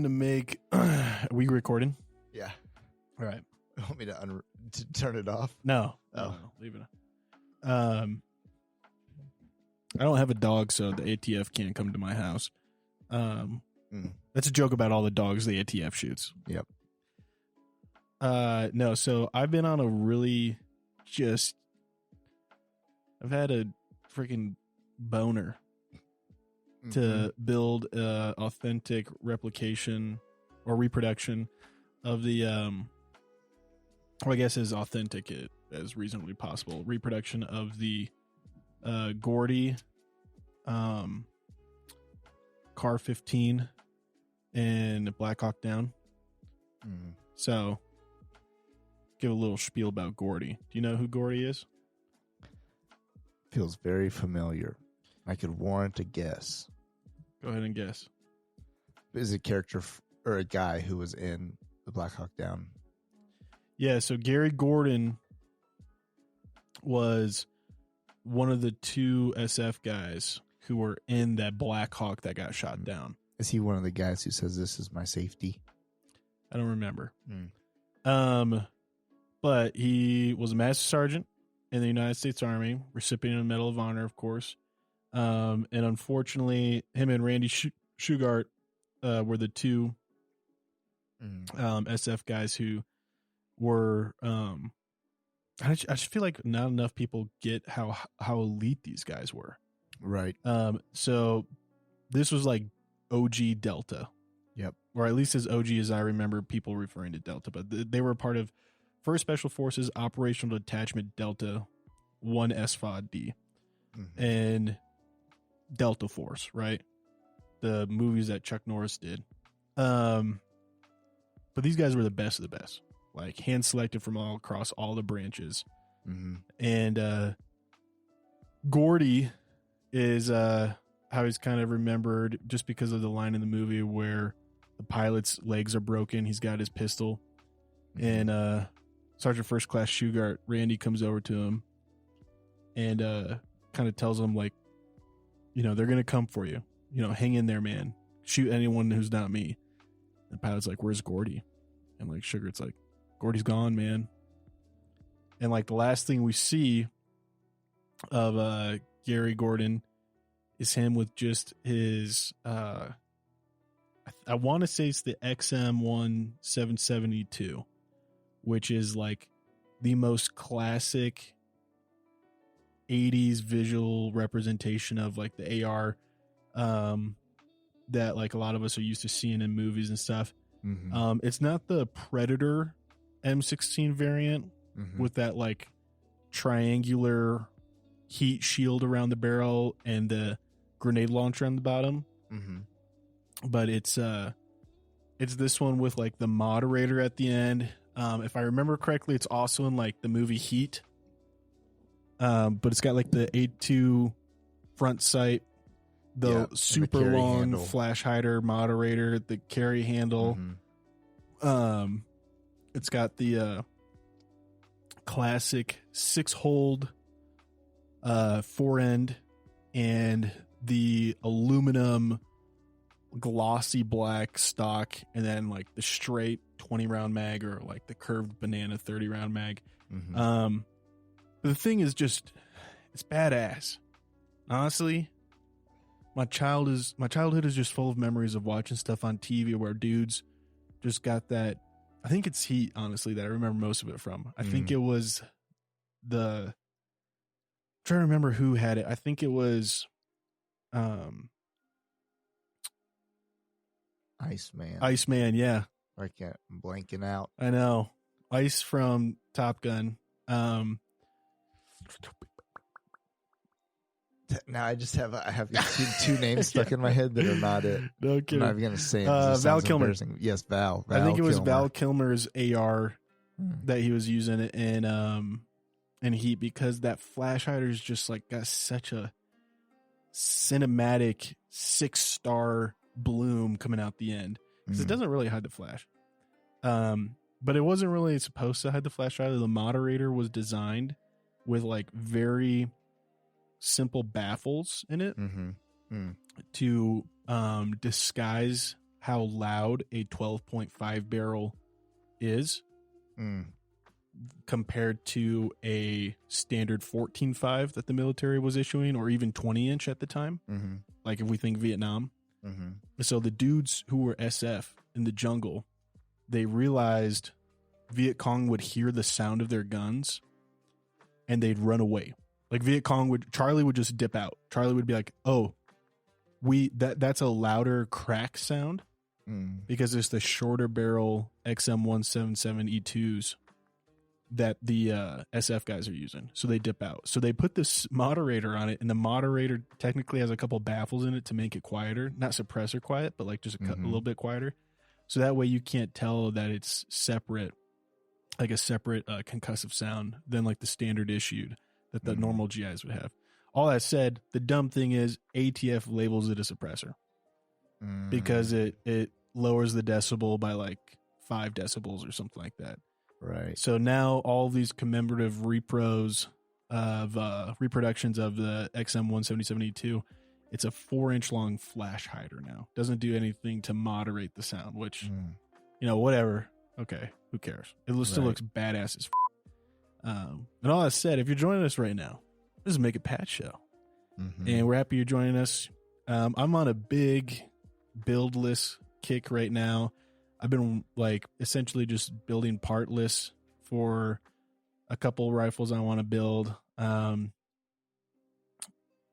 to make. Are we recording? Yeah. All right. You want me to turn it off? No. Oh. No, leave it. I don't have a dog, so the ATF can't come to my house. That's a joke about all the dogs the ATF shoots. Yep. No, so I've been on a really I've had a freaking boner to build a authentic replication or reproduction of the or I guess as authentic as reasonably possible reproduction of the Gordy Car 15 and Black Hawk Down. So give a little spiel about Gordy. Do you know who Gordy is? Feels very familiar. I could warrant a guess. Go ahead and guess. Is a character or a guy who was in the Black Hawk Down? Yeah, so Gary Gordon was one of the two SF guys who were in that Black Hawk that got shot down. Is he one of the guys who says this is my safety? I don't remember. But he was a master sergeant in the United States Army, recipient of the Medal of Honor, of course. And unfortunately, him and Randy Shugart were the two SF guys who were. I just feel like not enough people get how elite these guys were. Right. So this was like OG Delta. Yep. Or at least as OG as I remember people referring to Delta, but they were part of 1st Special Forces Operational Detachment Delta 1 SFOD-D and Delta Force, right? The movies that Chuck Norris did. But these guys were the best of the best, like hand selected from all across all the branches. And Gordy is how he's kind of remembered just because of the line in the movie where the pilot's legs are broken. He's got his pistol, and Sergeant First Class Shugart, Randy, comes over to him and kind of tells him, like, you know, they're going to come for you. You know, hang in there, man. Shoot anyone who's not me. And the pilot's like, where's Gordy? And, like, Sugart's like, Gordy's gone, man. And, like, the last thing we see of Gary Gordon is him with just his, I want to say it's the XM1 772, which is like the most classic 80s visual representation of like the AR that like a lot of us are used to seeing in movies and stuff. It's not the Predator M16 variant with that like triangular heat shield around the barrel and the grenade launcher on the bottom. But it's this one with like the moderator at the end. If I remember correctly, it's also in like the movie Heat. But it's got like the 8.2 front sight, the super the long handle. flash hider moderator, the carry handle. It's got the classic 6-hold fore end and the aluminum glossy black stock, and then like the straight 20 round mag or like the curved banana 30 round mag. But the thing is just, it's badass. Honestly, my childhood is just full of memories of watching stuff on TV where dudes just got that. I think it's Heat, honestly, that I remember most of it from. I think it was I'm trying to remember who had it. I think it was Iceman. Iceman, yeah. I'm blanking out. I know. Ice from Top Gun. Now I have two names stuck in my head that are not it. No kidding. I'm not even going to say it. Val Kilmer. Yes, Val. I think it was Kilmer. Val Kilmer's AR that he was using in Heat, because that flash hider is just like got such a cinematic 6-star bloom coming out the end, because it doesn't really hide the flash. But it wasn't really supposed to hide the flash either. The moderator was designed with like very simple baffles in it to disguise how loud a 12.5 barrel is compared to a standard 14.5 that the military was issuing, or even 20-inch at the time. Mm-hmm. Like if we think Vietnam. Mm-hmm. So the dudes who were SF in the jungle, they realized Viet Cong would hear the sound of their guns and they'd run away. Like Charlie would just dip out. Charlie would be like, oh, that's a louder crack sound because it's the shorter barrel XM177E2s that the SF guys are using. So they dip out. So they put this moderator on it, and the moderator technically has a couple baffles in it to make it quieter. Not suppressor quiet, but like just a little bit quieter. So that way you can't tell that it's separate, like a separate concussive sound than like the standard issued that the normal GIs would have. All that said, the dumb thing is ATF labels it a suppressor because it lowers the decibel by like 5 decibels or something like that. Right. So now all these commemorative reproductions of the XM177E2, it's a 4-inch long flash hider now. Doesn't do anything to moderate the sound, which, whatever. Okay, who cares? It still looks badass as and all that said, if you're joining us right now, this is Mick Pat show. And we're happy you're joining us. I'm on a big build-less kick right now. I've been like essentially just building part lists for a couple rifles I want to build. I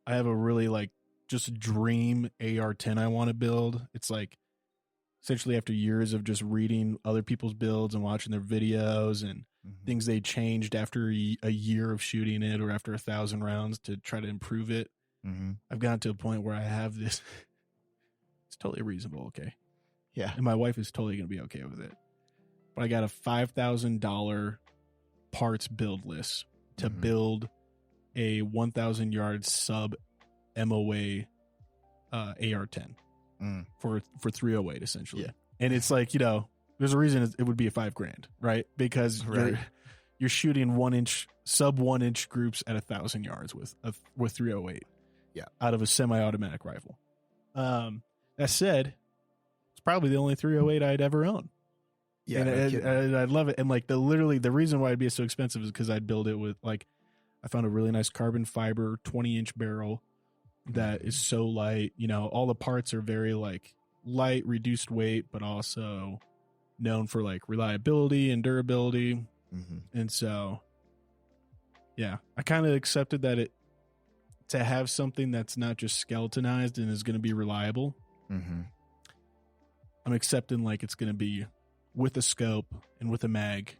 have a really like just dream AR-10 I want to build. It's like essentially after years of just reading other people's builds and watching their videos and things they changed after a year of shooting it or after 1,000 rounds to try to improve it. I've gotten to a point where I have this. It's totally reasonable. Okay. Yeah. And my wife is totally going to be okay with it. But I got a $5,000 parts build list to build a 1,000 yard sub MOA AR-10 for 308 essentially. Yeah. And it's like, there's a reason it would be a $5,000, right? Because you're shooting sub 1 inch groups at 1,000 yards with 308. Yeah. Out of a semi-automatic rifle. That said, it's probably the only 308 I'd ever own. Yeah. And I'd love it. And like the reason why it'd be so expensive is because I'd build it with like, I found a really nice carbon fiber 20-inch barrel that is so light. All the parts are very like light, reduced weight, but also known for like reliability and durability. And so, yeah, I kind of accepted that to have something that's not just skeletonized and is going to be reliable. I'm accepting like it's going to be with a scope and with a mag,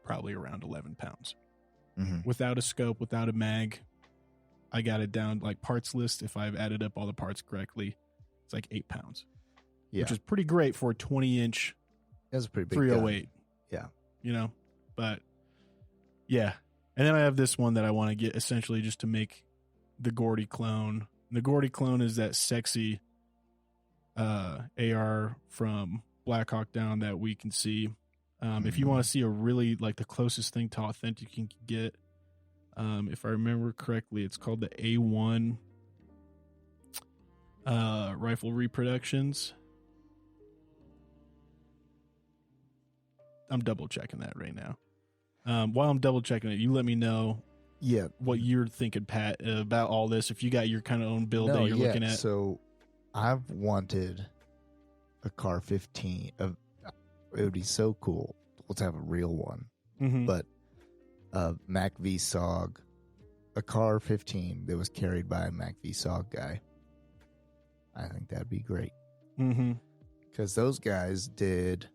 probably around 11 pounds. Without a scope, without a mag, I got it down like parts list. If I've added up all the parts correctly, it's like 8 pounds, which is pretty great for a 20-inch. That's a pretty big 308. Gun. Yeah. But yeah. And then I have this one that I want to get essentially just to make the Gordy clone. The Gordy clone is that sexy AR from Black Hawk Down that we can see. If you want to see a really like the closest thing to authentic you can get, if I remember correctly, it's called the A1 Rifle Reproductions. I'm double checking that right now. While I'm double checking it, you let me know what you're thinking, Pat, about all this. If you got your kind of own build that you're looking at. So I've wanted a Car 15. It would be so cool. Let's have a real one. But a Mac VSOG, a Car 15 that was carried by a Mac VSOG guy. I think that'd be great. Because those guys did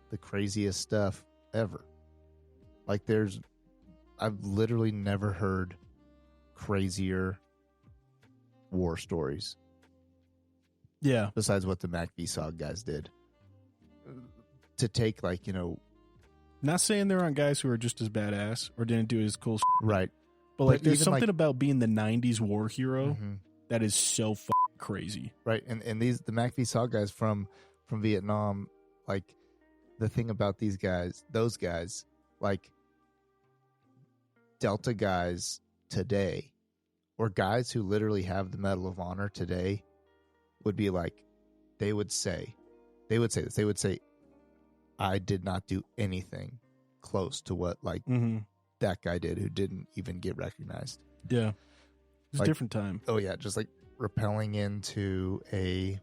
the craziest stuff ever. Like I've literally never heard crazier war stories. Yeah. Besides what the Mac VSOG guys did. To take like, not saying there aren't guys who are just as badass or didn't do as cool right. But like there's something about being the 90s war hero that is so crazy. Right. And the Mac VSOG guys from Vietnam, like the thing about those guys, like Delta guys today, or guys who literally have the Medal of Honor today, would be like, they would say this. They would say, I did not do anything close to what like that guy did who didn't even get recognized. Yeah. It was like, a different time. Oh yeah. Just like rappelling into a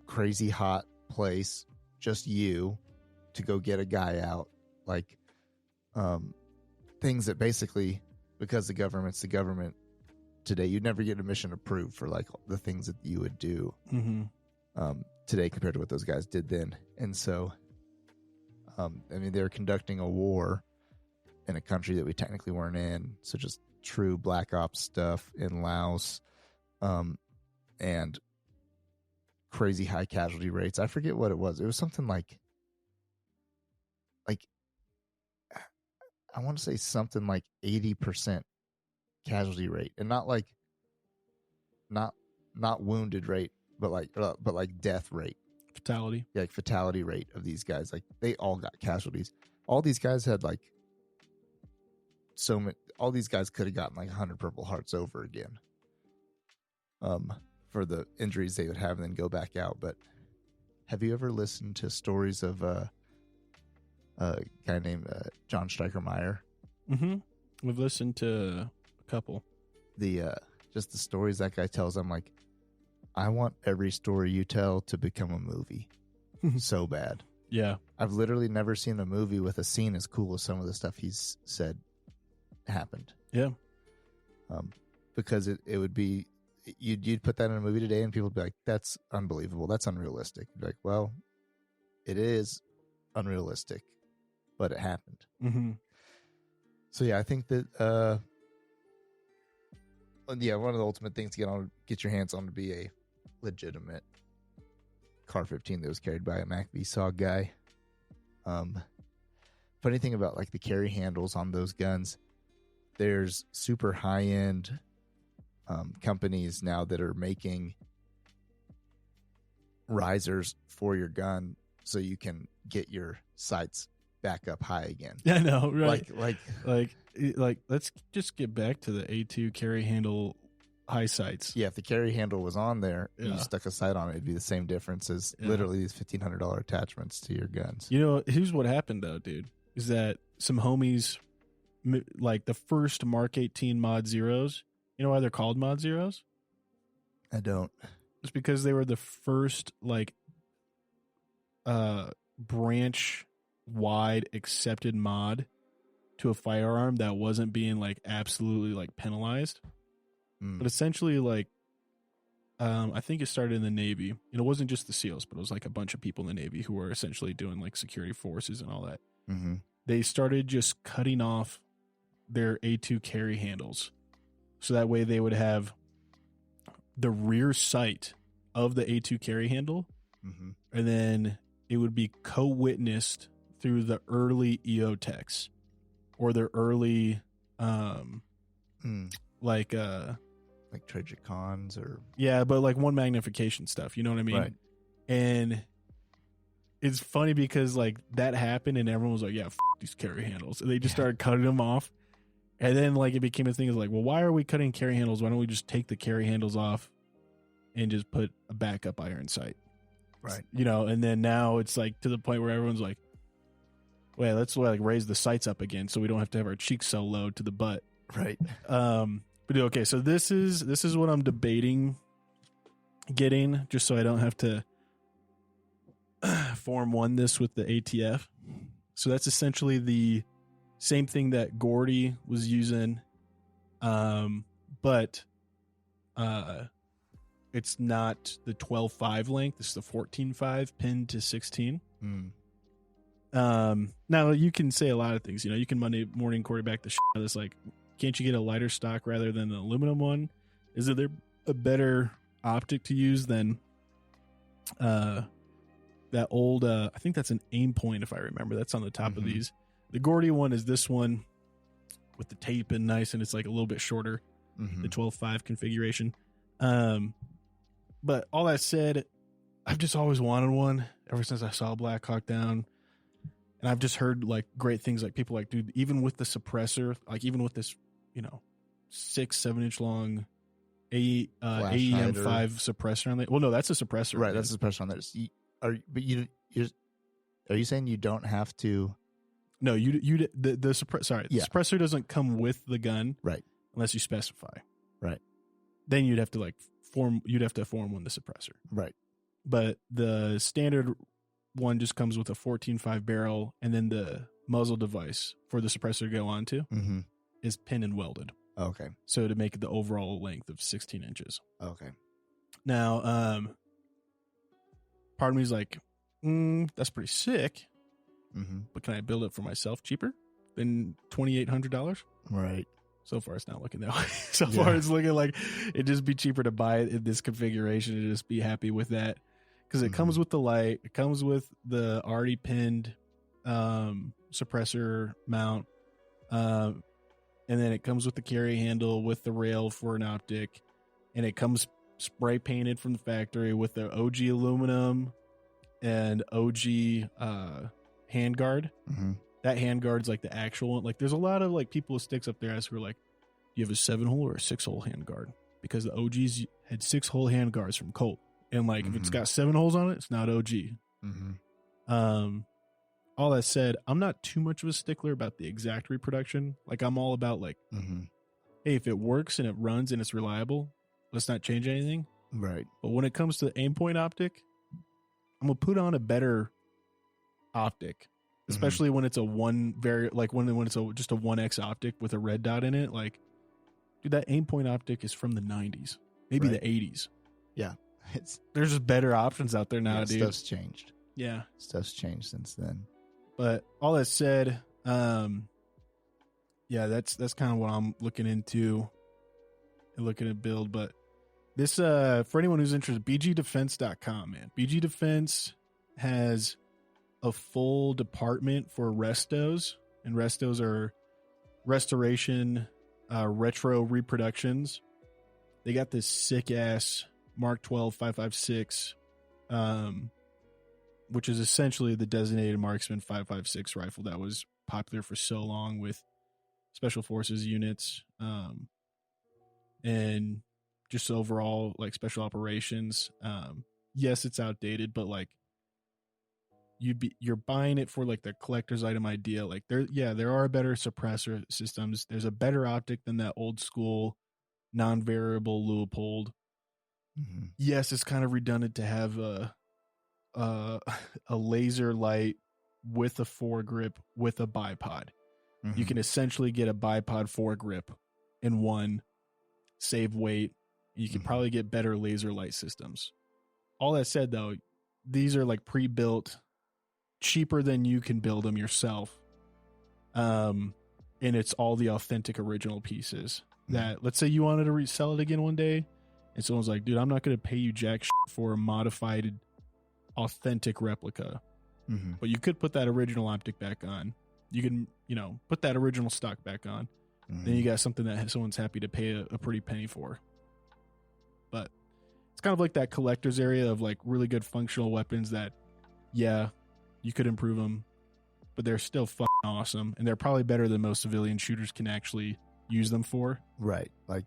crazy hot place, just you, to go get a guy out. Like, things that basically, because the government's the government today, you'd never get a mission approved for like the things that you would do today compared to what those guys did then. And so, I mean, they're conducting a war in a country that we technically weren't in. So just true black ops stuff in Laos, and crazy high casualty rates. I forget what it was. It was something like I want to say something like 80% casualty rate, and not wounded rate, but like death rate, fatality. Yeah, like fatality rate of these guys. Like they all got casualties. All these guys had like so many. All these guys could have gotten like 100 Purple Hearts over again, for the injuries they would have, and then go back out. But have you ever listened to stories of a guy named John Stryker-Meyer? We've listened to a couple. Just the stories that guy tells. I'm like, I want every story you tell to become a movie so bad. Yeah. I've literally never seen a movie with a scene as cool as some of the stuff he's said happened. Yeah. Because it would be, you'd put that in a movie today and people would be like, that's unbelievable. That's unrealistic. You'd be like, well, it is unrealistic, but it happened. So yeah, I think that, one of the ultimate things to get your hands on to be a legitimate Car 15 that was carried by a Mac VSOG guy. Funny thing about like the carry handles on those guns, there's super high end companies now that are making risers for your gun so you can get your sights back up high again. I know, right? Like let's just get back to the A2 carry handle high sights. Yeah, if the carry handle was on there and you stuck a sight on it, it'd be the same difference as literally these $1,500 attachments to your guns. You know, here's what happened though, dude, is that some homies, like the first Mark 18 Mod Zeros, you know why they're called Mod Zeros? I don't. It's because they were the first like branch wide accepted mod to a firearm that wasn't being like absolutely like penalized. But essentially, like, I think it started in the Navy. And it wasn't just the SEALs, but it was like a bunch of people in the Navy who were essentially doing like security forces and all that. They started just cutting off their A2 carry handles. So that way they would have the rear sight of the A2 carry handle. And then it would be co-witnessed through the early EOTechs or their early, like Trajecons or but like one magnification stuff, you know what I mean? Right. And it's funny because like that happened and everyone was like, yeah, these carry handles, and they just started cutting them off. And then like it became a thing of like, well, why are we cutting carry handles? Why don't we just take the carry handles off and just put a backup iron sight? Right. You know, and then now it's like to the point where everyone's like, wait, let's like raise the sights up again so we don't have to have our cheeks so low to the butt. Right. But okay, so this is what I'm debating getting, just so I don't have to Form 1 this with the ATF. So that's essentially the same thing that Gordy was using, but it's not the 12.5 length. It's the 14.5 pinned to 16. Now you can say a lot of things. You know, you can Monday morning quarterback the shit out of this. Like, can't you get a lighter stock rather than the aluminum one? Is there a better optic to use than that old? I think that's an aim point, if I remember. That's on the top of these. The Gordy one is this one with the tape and nice, and it's like a little bit shorter. The 12.5 configuration. But all that said, I've just always wanted one ever since I saw Black Hawk Down. And I've just heard like great things, like people like, dude, even with the suppressor, like even with this, you know, 6-7 inch long AEM 5 suppressor on there. Well, no, that's a suppressor. Right, that's a suppressor on there. Are you saying you don't have to? No, the suppressor doesn't come with the gun, right? Unless you specify, right? Then you'd have to form one the suppressor, right? But the standard one just comes with a 14.5 barrel, and then the muzzle device for the suppressor to go onto is pin and welded. Okay. So to make it the overall length of 16 inches. Okay. Now, part of me is like, that's pretty sick. But can I build it for myself cheaper than $2,800? Right. So far, it's not looking that way. So far, it's looking like it'd just be cheaper to buy it in this configuration and just be happy with that. Because it comes with the light. It comes with the already pinned suppressor mount. And then it comes with the carry handle with the rail for an optic. And it comes spray painted from the factory with the OG aluminum and OG handguard. That handguard's like the actual one. Like, there's a lot of like people with sticks up there who are like, do you have a 7-hole or a 6-hole handguard? Because the OGs had 6-hole handguards from Colt. And like, if it's got 7 holes on it, it's not OG. All that said, I'm not too much of a stickler about the exact reproduction. Like, I'm all about like, hey, if it works and it runs and it's reliable, let's not change anything. Right. But when it comes to aim point optic, I'm going to put on a better optic, especially when it's a when it's just a 1X optic with a red dot in it. Like, dude, that aim point optic is from the 90s, maybe the 80s. Yeah. There's just better options out there now, dude. Stuff's changed. Yeah. Stuff's changed since then. But all that said, that's kind of what I'm looking into and looking to build. But this, for anyone who's interested, bgdefense.com, man. BG Defense has a full department for restos, and restos are restoration, retro reproductions. They got this sick ass Mark 12 5.56, which is essentially the designated marksman 5.56 rifle that was popular for so long with special forces units, and just overall like special operations. Yes, it's outdated, but like you're buying it for like the collector's item idea. Like there are better suppressor systems. There's a better optic than that old school non-variable Leupold. Yes, it's kind of redundant to have a laser light with a foregrip with a bipod. You can essentially get a bipod foregrip in one, save weight. You can probably get better laser light systems. All that said, though, these are like pre-built, cheaper than you can build them yourself. And it's all the authentic original pieces that, let's say you wanted to resell it again one day, and someone's like, dude, I'm not going to pay you jack shit for a modified authentic replica. But you could put that original optic back on. You can, put that original stock back on. Then you got something that someone's happy to pay a pretty penny for. But it's kind of like that collector's area of like really good functional weapons that, yeah, you could improve them, but they're still fucking awesome. And they're probably better than most civilian shooters can actually use them for. Right. Like,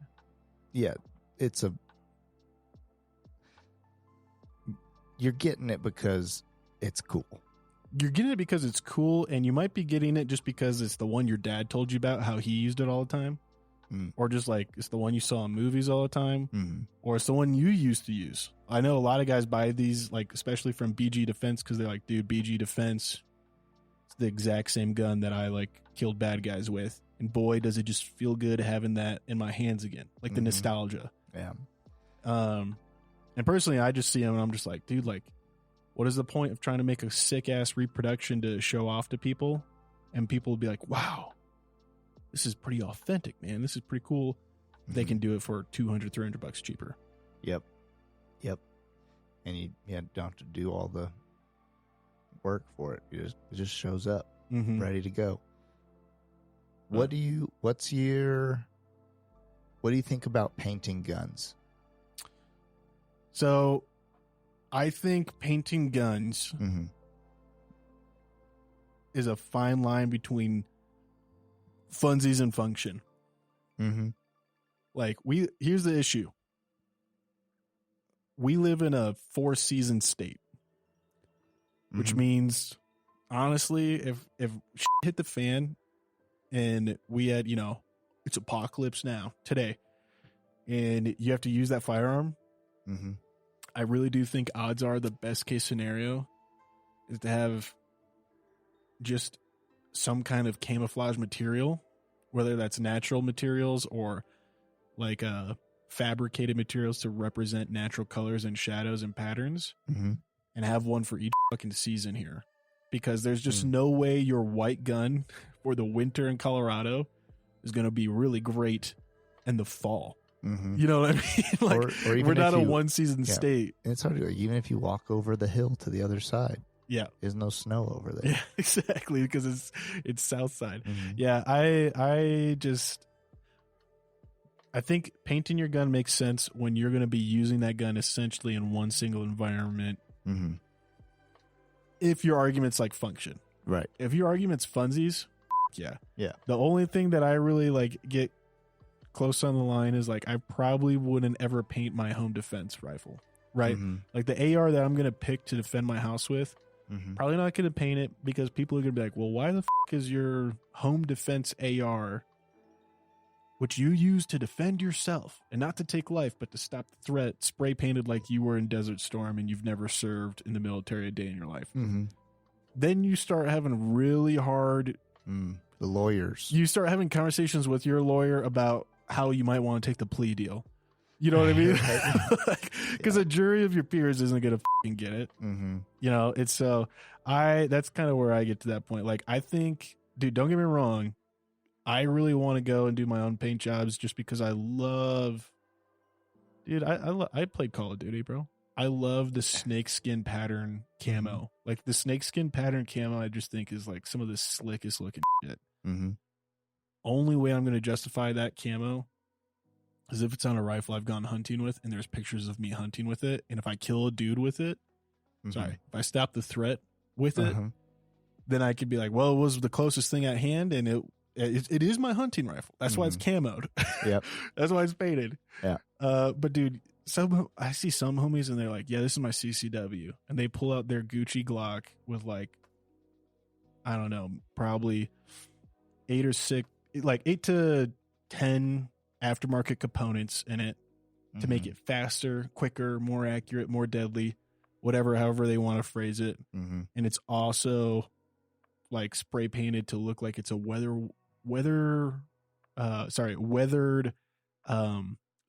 yeah, you're getting it because it's cool. You're getting it because it's cool, and you might be getting it just because it's the one your dad told you about, how he used it all the time. Or just like it's the one you saw in movies all the time. Or it's the one you used to use. I know a lot of guys buy these, like especially from BG Defense, because they're like, dude, BG Defense, it's the exact same gun that I like killed bad guys with. And boy, does it just feel good having that in my hands again. Like the nostalgia. Yeah. And personally, I just see them and I'm just like, dude, like, what is the point of trying to make a sick ass reproduction to show off to people? And people will be like, wow, this is pretty authentic, man. This is pretty cool. They can do it for $200, $300 cheaper. Yep. And you don't have to do all the work for it. It just shows up ready to go. What do you think about painting guns? So I think painting guns is a fine line between funsies and function. Like here's the issue. we live in a 4-season state, which means, honestly, if shit hit the fan and we had, it's apocalypse now today, and you have to use that firearm, I really do think odds are the best case scenario is to have just some kind of camouflage material, whether that's natural materials or like fabricated materials to represent natural colors and shadows and patterns, and have one for each fucking season here, because there's just no way your white gun for the winter in Colorado is going to be really great in the fall. You know what I mean? Like, or we're not a 1-season state. It's hard to, even if you walk over the hill to the other side. Yeah, there's no snow over there. Yeah, exactly, because it's south side. Yeah, I think painting your gun makes sense when you're going to be using that gun essentially in one single environment. If your argument's like function, right? If your argument's funsies, yeah. The only thing that I really like get close on the line is like I probably wouldn't ever paint my home defense rifle, right? Like the AR that I'm going to pick to defend my house with. Probably not going to paint it because people are going to be like, well, why the is your home defense AR, which you use to defend yourself and not to take life, but to stop the threat, spray painted like you were in Desert Storm and you've never served in the military a day in your life? Then you start having really hard... The lawyers. You start having conversations with your lawyer about how you might want to take the plea deal. You know what I mean? Because a jury of your peers isn't going to fucking get it. It's so that's kind of where I get to that point. Like, I think, dude, don't get me wrong. I really want to go and do my own paint jobs just because I love, dude, I played Call of Duty, bro. I love the snakeskin pattern camo. Like the snakeskin pattern camo, I just think is like some of the slickest looking shit. Only way I'm going to justify that camo is if it's on a rifle I've gone hunting with and there's pictures of me hunting with it. And if I kill a dude with it, if I stop the threat with it, then I could be like, well, it was the closest thing at hand and it is my hunting rifle. That's why it's camoed. That's why it's painted. But dude, I see some homies and they're like, yeah, this is my CCW. And they pull out their Gucci Glock with like, I don't know, probably 8 to 10 aftermarket components in it to make it faster, quicker, more accurate, more deadly, however they want to phrase it. And it's also like spray painted to look like it's a weathered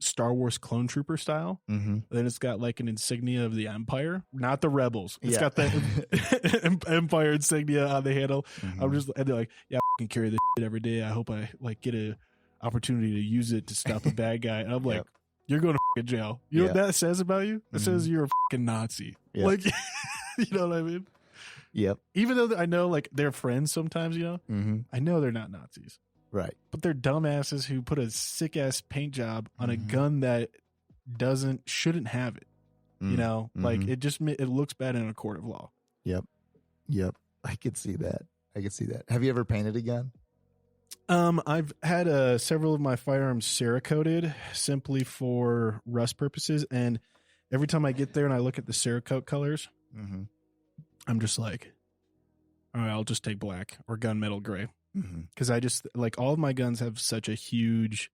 Star Wars clone trooper style. Then it's got like an insignia of the Empire, not the Rebels. It's got the Empire insignia on the handle. And they're like, yeah, I can carry this shit every day. I hope I like get a opportunity to use it to stop a bad guy. And I'm like, you're going to fucking jail. You know what that says about you? It says you're a fucking Nazi. Like, you know what I mean? Even though I know like they're friends sometimes, I know they're not Nazis. Right. But they're dumbasses who put a sick ass paint job on a gun that shouldn't have it. Like it looks bad in a court of law. Yep. I could see that. Have you ever painted a gun? I've had several of my firearms Cerakoted simply for rust purposes. And every time I get there and I look at the Cerakote colors, I'm just like, all right, I'll just take black or gunmetal gray. Because I just like all of my guns have such a huge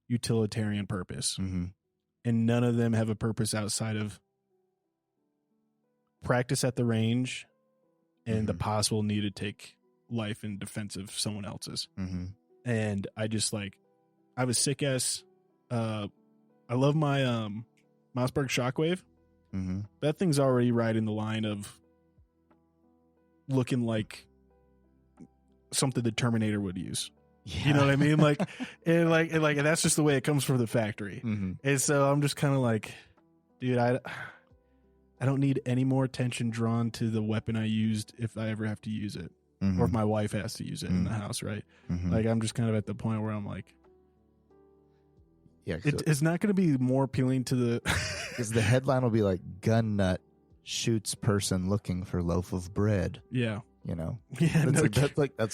utilitarian purpose, and none of them have a purpose outside of practice at the range and the possible need to take life in defense of someone else's. And I just like, I have a sick ass. I love my Mossberg Shockwave. That thing's already right in the line of looking like something the Terminator would use. You know what I mean? Like, and that's just the way it comes from the factory. And so I'm just kind of like, dude, I don't need any more attention drawn to the weapon I used if I ever have to use it, or if my wife has to use it in the house, right? Like, I'm just kind of at the point where I'm like, it's not going to be more appealing to the because the headline will be like, gun nut shoots person looking for loaf of bread. That's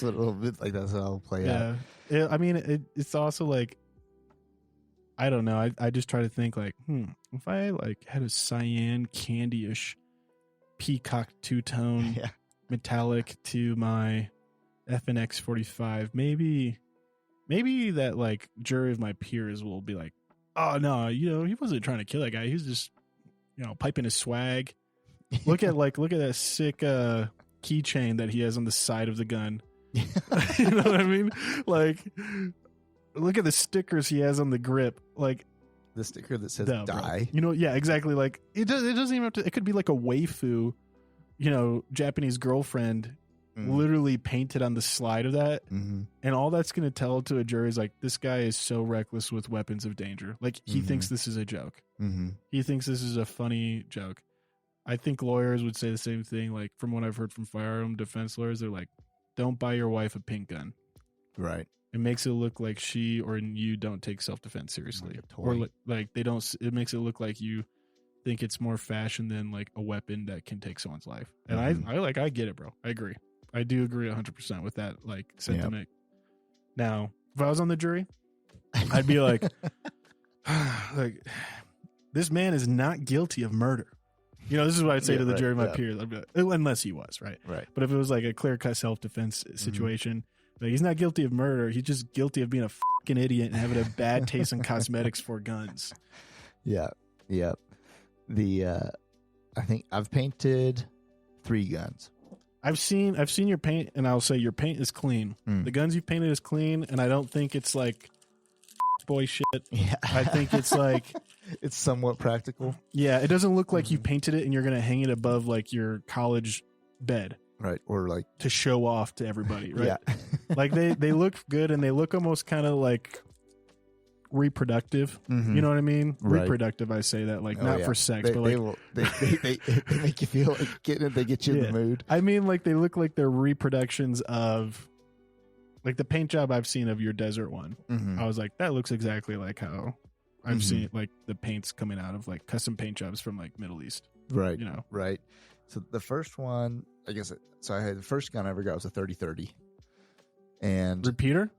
what it'll be like. That's how it'll play out. I mean, it's also like I don't know. I just try to think like, if I like had a cyan candy-ish peacock two-tone metallic to my FNX 45, maybe that like jury of my peers will be like, oh no, he wasn't trying to kill that guy. He was just, piping his swag. Look at that sick keychain that he has on the side of the gun. You know what I mean? Like, look at the stickers he has on the grip. Like the sticker that says "die." Yeah, exactly. Like it doesn't even have to. It could be like a waifu, Japanese girlfriend, literally painted on the slide of that, and all that's going to tell to a jury is like, this guy is so reckless with weapons of danger. Like he thinks this is a joke. He thinks this is a funny joke. I think lawyers would say the same thing. Like from what I've heard from firearm defense lawyers, they're like, don't buy your wife a pink gun. Right. It makes it look like she or you don't take self-defense seriously. Or like they don't. It makes it look like you think it's more fashion than like a weapon that can take someone's life. And I get it, bro. I agree. I do agree 100% with that like sentiment. Yep. Now, if I was on the jury, I'd be like, this man is not guilty of murder. This is what I'd say to the jury of my peers. I'd be like, unless he was, right? Right. But if it was like a clear-cut self-defense situation, like he's not guilty of murder. He's just guilty of being a fucking idiot and having a bad taste in cosmetics for guns. Yeah. Yeah. I think I've painted 3 guns. I've seen your paint, and I'll say your paint is clean. The guns you've painted is clean, and I don't think it's like boy shit. Yeah. I think it's like it's somewhat practical. Yeah, it doesn't look like you painted it and you're gonna hang it above like your college bed. Right. Or like to show off to everybody, right? Yeah. Like they look good and they look almost kind of like reproductive. You know what I mean? Right. Reproductive, I say that like not for sex, but like they make you feel like they get you in the mood. I mean, like they look like they're reproductions of like the paint job I've seen of your desert one. I was like, that looks exactly like how I've seen like the paints coming out of like custom paint jobs from like Middle East. Right. Right. So the first one, I guess, I had the first gun I ever got was a 30-30. And repeater?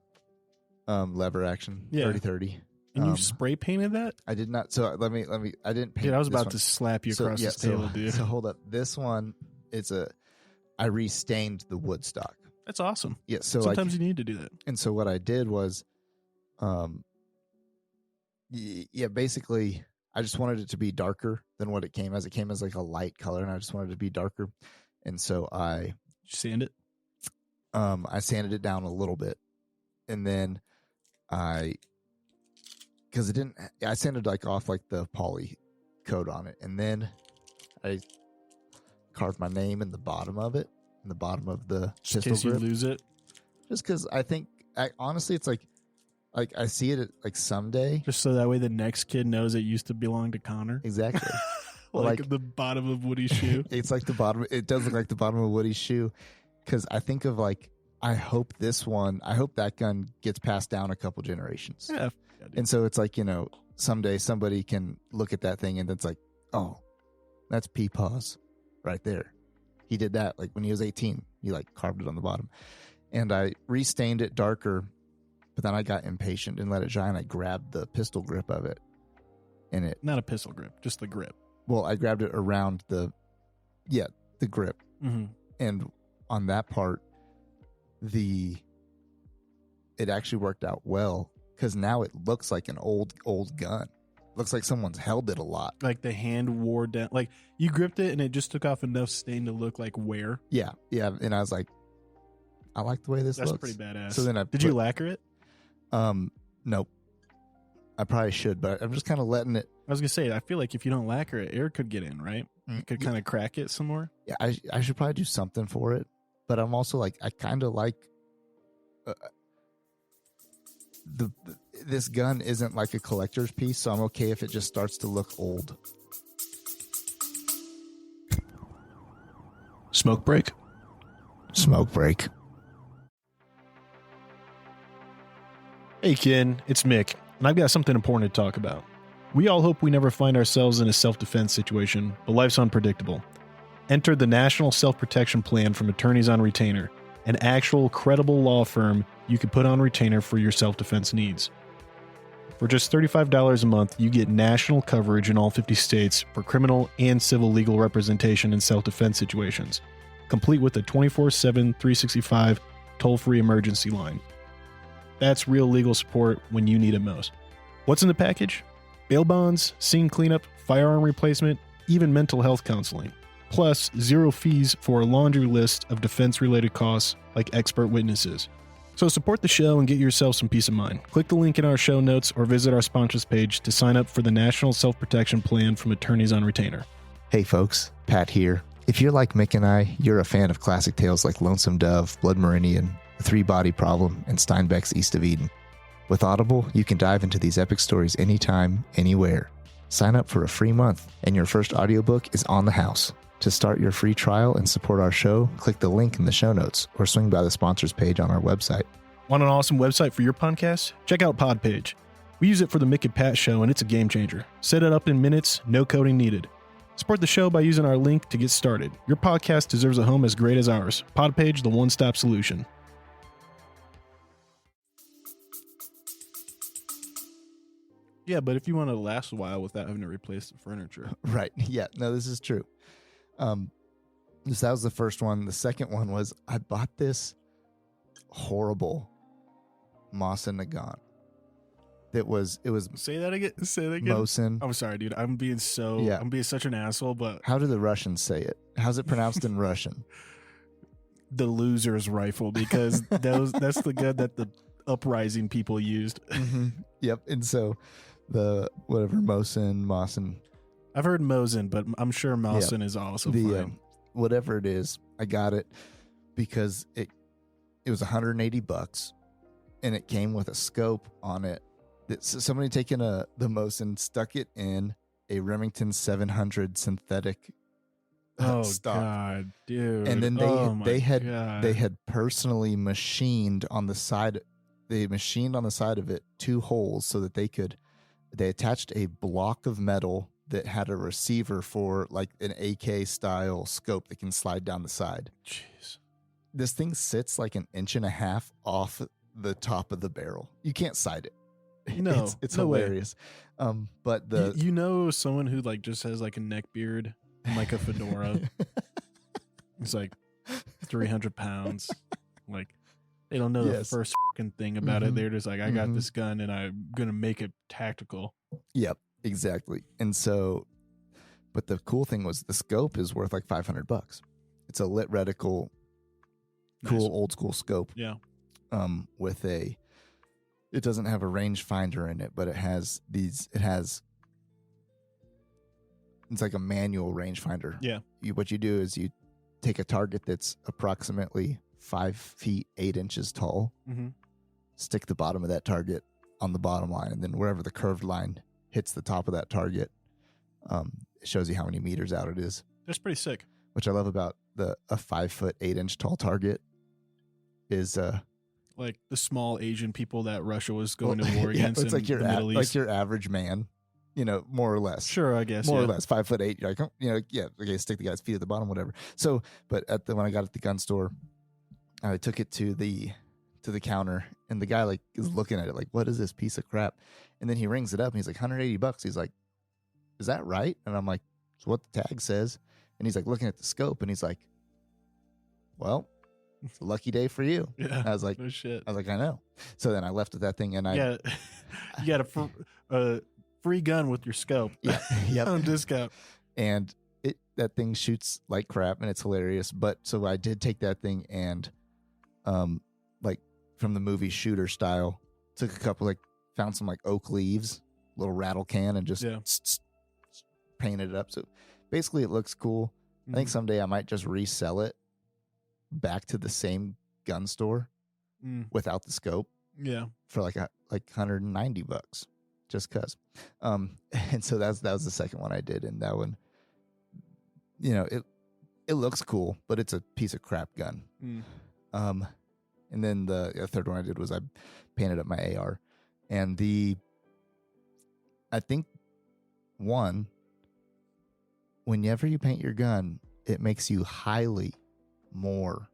Lever action. 30-30. And you spray painted that? I did not. So let me, I didn't paint. Dude, I was about to slap you across the table, dude. So hold up. This one, I restained the wood stock. That's awesome. Yeah. So sometimes you need to do that. And so what I did was, basically I just wanted it to be darker than what it came as. It came as like a light color, and I just wanted it to be darker. And so Did you sand it? I sanded it down a little bit, and then I sanded like off like the poly coat on it, and then I carved my name in the bottom of it, in the bottom of the pistol grip. In case you lose it. Just because honestly, it's like I see it like someday. Just so that way the next kid knows it used to belong to Connor. Exactly. like the bottom of Woody's shoe. It's like the bottom. It does look like the bottom of Woody's shoe. Because I think of like, I hope that gun gets passed down a couple generations. Yeah. And so it's like, someday somebody can look at that thing and it's like, oh, that's Peepaw's right there. He did that like when he was 18. He like carved it on the bottom. And I restained it darker, but then I got impatient and let it dry, and I grabbed the pistol grip of it. And it not a pistol grip, just the grip. Well, I grabbed it around the grip. And on that part, it actually worked out well, because now it looks like an old gun. Looks like someone's held it a lot. Like the hand wore down. Like you gripped it and it just took off enough stain to look like wear. Yeah. And I was like, I like the way this looks. That's pretty badass. So then Did you lacquer it? Nope. I probably should, but I'm just kind of letting it. I was gonna say, I feel like if you don't lacquer it, air could get in, right? It could kind of crack it some more. Yeah, I should probably do something for it, but I'm also like, I kind of like this gun isn't like a collector's piece, so I'm okay if it just starts to look old. Smoke break. Smoke break. Hey, Ken, it's Mick, and I've got something important to talk about. We all hope we never find ourselves in a self-defense situation, but life's unpredictable. Enter the National Self-Protection Plan from Attorneys on Retainer, an actual credible law firm you can put on retainer for your self-defense needs. For just $35 a month, you get national coverage in all 50 states for criminal and civil legal representation in self-defense situations, complete with a 24/7, 365 toll-free emergency line. That's real legal support when you need it most. What's in the package? Bail bonds, scene cleanup, firearm replacement, even mental health counseling. Plus, 0 fees for a laundry list of defense-related costs like expert witnesses. So support the show and get yourself some peace of mind. Click the link in our show notes or visit our sponsors page to sign up for the National Self-Protection Plan from Attorneys on Retainer. Hey folks, Pat here. If you're like Mick and I, you're a fan of classic tales like Lonesome Dove, Blood Meridian, The Three-Body Problem, and Steinbeck's East of Eden. With Audible, you can dive into these epic stories anytime, anywhere. Sign up for a free month, and your first audiobook is on the house. To start your free trial and support our show, click the link in the show notes or swing by the sponsors page on our website. Want an awesome website for your podcast? Check out Podpage. We use it for the Mick and Pat show, and it's a game changer. Set it up in minutes, no coding needed. Support the show by using our link to get started. Your podcast deserves a home as great as ours. Podpage, the one-stop solution. Yeah, but if you want to last a while without having to replace the furniture. Right. Yeah. No, this is true. That was the first one. The second one was I bought this horrible Moss and Nagant. It was Say that again. Mosin. I'm sorry, dude. I'm being such an asshole, but how do the Russians say it? How's it pronounced in Russian? The loser's rifle, because that's the gun that the uprising people used. Mm-hmm. Yep. And so the whatever Mosin. I've heard Mosin, but I'm sure Mosin is also fine. Whatever it is, I got it because it was $180, and it came with a scope on it. Somebody taken the Mosin, stuck it in a Remington 700 synthetic stock. God, dude! And then they God. had personally machined on the side. They machined on the side of it 2 holes so that they attached a block of metal that had a receiver for like an AK style scope that can slide down the side. Jeez. This thing sits like 1.5 inches off the top of the barrel. You can't sight it. No, it's no hilarious. But someone who like just has like a neck beard and like a fedora. He's like 300 pounds. Like they don't know the first fucking thing about it. They're just like, I got this gun and I'm gonna make it tactical. Yep. Exactly. And so, but the cool thing was the scope is worth like $500. It's a lit reticle, cool old school scope. Yeah. It doesn't have a rangefinder in it, but it's like a manual rangefinder. Yeah. What you do is you take a target that's approximately 5 feet 8 inches tall, stick the bottom of that target on the bottom line, and then wherever the curved line hits the top of that target, it shows you how many meters out it is. That's pretty sick. Which I love about a 5 foot 8 inch tall target is like the small Asian people that Russia was going to war against. It's like the Middle East. like your average man, more or less. Sure, I guess more or less 5 foot 8. You're like, okay, stick the guy's feet at the bottom, whatever. So, but when I got at the gun store, I took it to the counter, and the guy like is looking at it like, what is this piece of crap? And then he rings it up and he's like, $180. He's like, is that right? And I'm like, it's what the tag says. And he's like looking at the scope and he's like, well, it's a lucky day for you. Yeah. I was like, no shit. I know. So then I left with that thing, and you got a free gun with your scope. Yeah. Yep. On discount. And that thing shoots like crap, and it's hilarious. But so I did take that thing and, like from the movie Shooter style, took a couple, like found some like oak leaves, little rattle can, and just painted it up. So basically it looks cool. I think someday I might just resell it back to the same gun store without the scope. Yeah. For like $190 just cuz. And so that was the second one I did, and that one, it looks cool, but it's a piece of crap gun. And then the third one I did was I painted up my AR. And I think whenever you paint your gun, it makes you highly more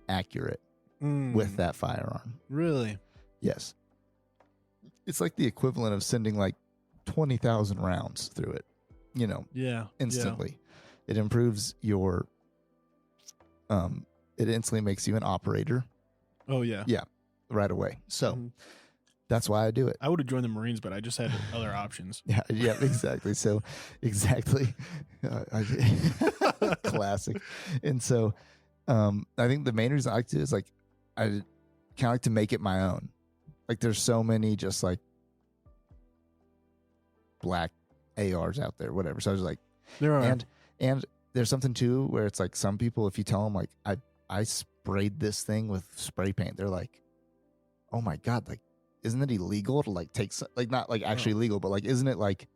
accurate with that firearm. Really? Yes. it's like the equivalent of sending like 20,000 rounds through it, instantly. It improves your, it instantly makes you an operator. Oh, yeah. Yeah, right away. So that's why I do it. I would have joined the Marines, but I just had other options. Yeah, exactly. So, exactly. Classic. And so, I think the main reason I like to do is like, I kind of like to make it my own. Like, there's so many just like black ARs out there, whatever. So I was like, there are. And there's something too where it's like some people, if you tell them like, I sprayed this thing with spray paint, they're like, oh my God, like, isn't it illegal to like take like not like actually legal, but like isn't it like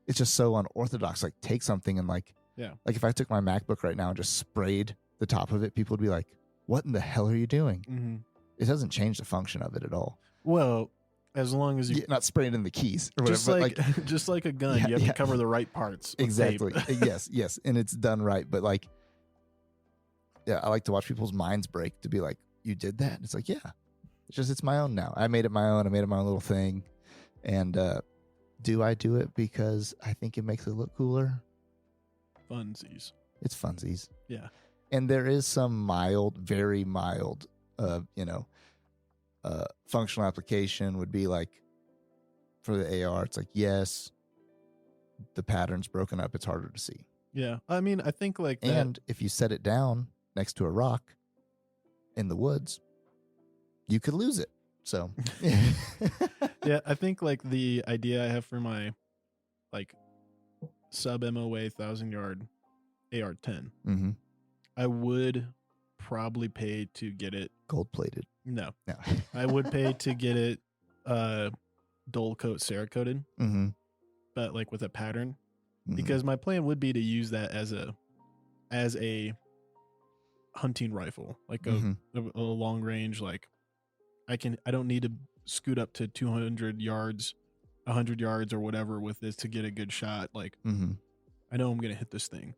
it's just so unorthodox? Like take something and like like if I took my MacBook right now and just sprayed the top of it, people would be like, "What in the hell are you doing?" Mm-hmm. It doesn't change the function of it at all. Well, as long as you not spraying in the keys or whatever, just like just like a gun, you have to cover the right parts. Exactly. yes, and it's done right. But like, yeah, I like to watch people's minds break to be like, "You did that?" And it's like, yeah. It's my own now. I made it my own. I made it my own little thing. And do I do it because I think it makes it look cooler? Funsies. It's funsies. Yeah. And there is some mild, very mild, functional application would be like for the AR. It's like, yes, the pattern's broken up. It's harder to see. Yeah. I mean, I think like that. And if you set it down next to a rock in the woods, you could lose it. So, yeah, I think like the idea I have for my like sub MOA 1,000-yard AR-10, I would probably pay to get it gold plated. No, I would pay to get it dull coat Cerakoted, but like with a pattern, because my plan would be to use that as a hunting rifle, like a long range, like. I don't need to scoot up to 200 yards, 100 yards or whatever with this to get a good shot. Like, I know I'm going to hit this thing.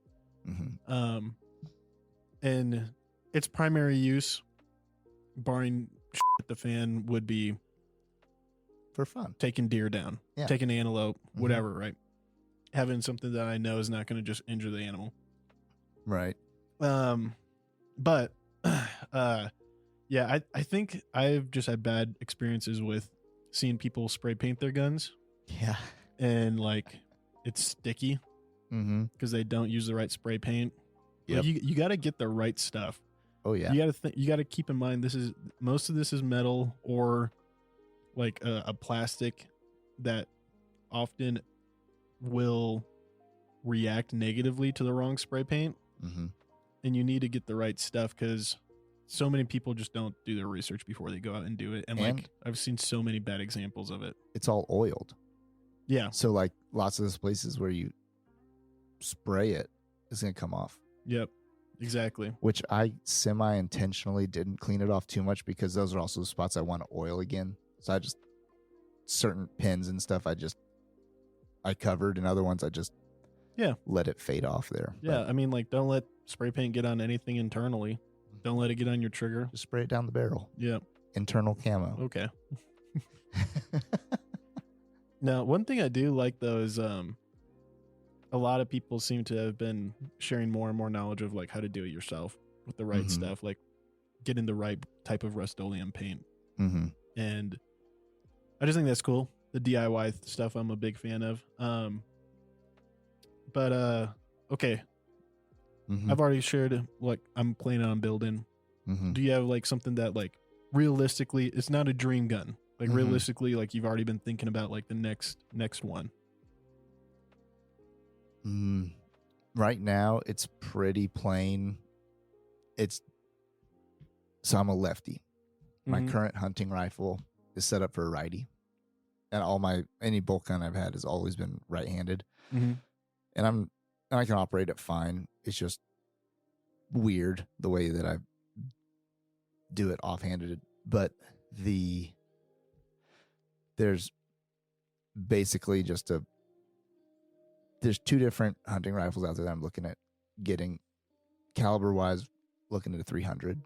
And its primary use, barring shit the fan, would be for fun. Taking deer down, taking antelope, whatever, right? Having something that I know is not going to just injure the animal. Right. But, yeah, I think I've just had bad experiences with seeing people spray paint their guns. Yeah. And like it's sticky because they don't use the right spray paint. Yep. Like, you got to get the right stuff. Oh yeah. You got to keep in mind most of this is metal or like a plastic that often will react negatively to the wrong spray paint. And you need to get the right stuff because so many people just don't do their research before they go out and do it. And like I've seen so many bad examples of it. It's all oiled. Yeah. So like lots of those places where you spray it, it's going to come off. Yep. Exactly. Which I semi-intentionally didn't clean it off too much because those are also the spots I want to oil again. So I just, certain pins and stuff I covered, and other ones I just let it fade off there. Yeah. But, I mean, like, don't let spray paint get on anything internally. Don't let it get on your trigger. Just spray it down the barrel. Yeah. Internal camo. Okay. Now, one thing I do like though is a lot of people seem to have been sharing more and more knowledge of like how to do it yourself with the right stuff, like getting the right type of Rust-Oleum paint. And I just think that's cool. The DIY stuff I'm a big fan of. Okay. I've already shared what I'm planning on building. Do you have like something that like realistically, it's not a dream gun. Like realistically, like you've already been thinking about like the next one. Right now, it's pretty plain. So I'm a lefty. My current hunting rifle is set up for a righty, and any bolt gun I've had has always been right-handed. And I can operate it fine. It's just weird the way that I do it offhanded. But there's basically there's two different hunting rifles out there that I'm looking at getting. Caliber wise, looking at a 300.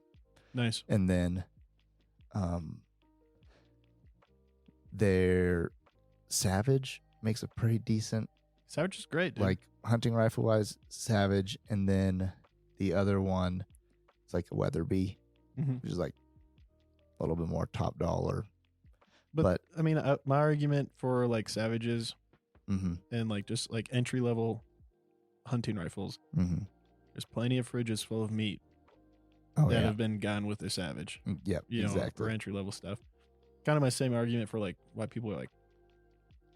Nice. And then Their Savage makes a pretty decent, Savage is great, dude. like hunting rifle wise, Savage, and then the other one, it's like a Weatherby, which is like a little bit more top dollar. But I mean, my argument for like Savages and like just like entry level hunting rifles, there's plenty of fridges full of meat that have been gone with the Savage. Yep, you know, exactly. for entry level stuff. Kind of my same argument for like why people are like,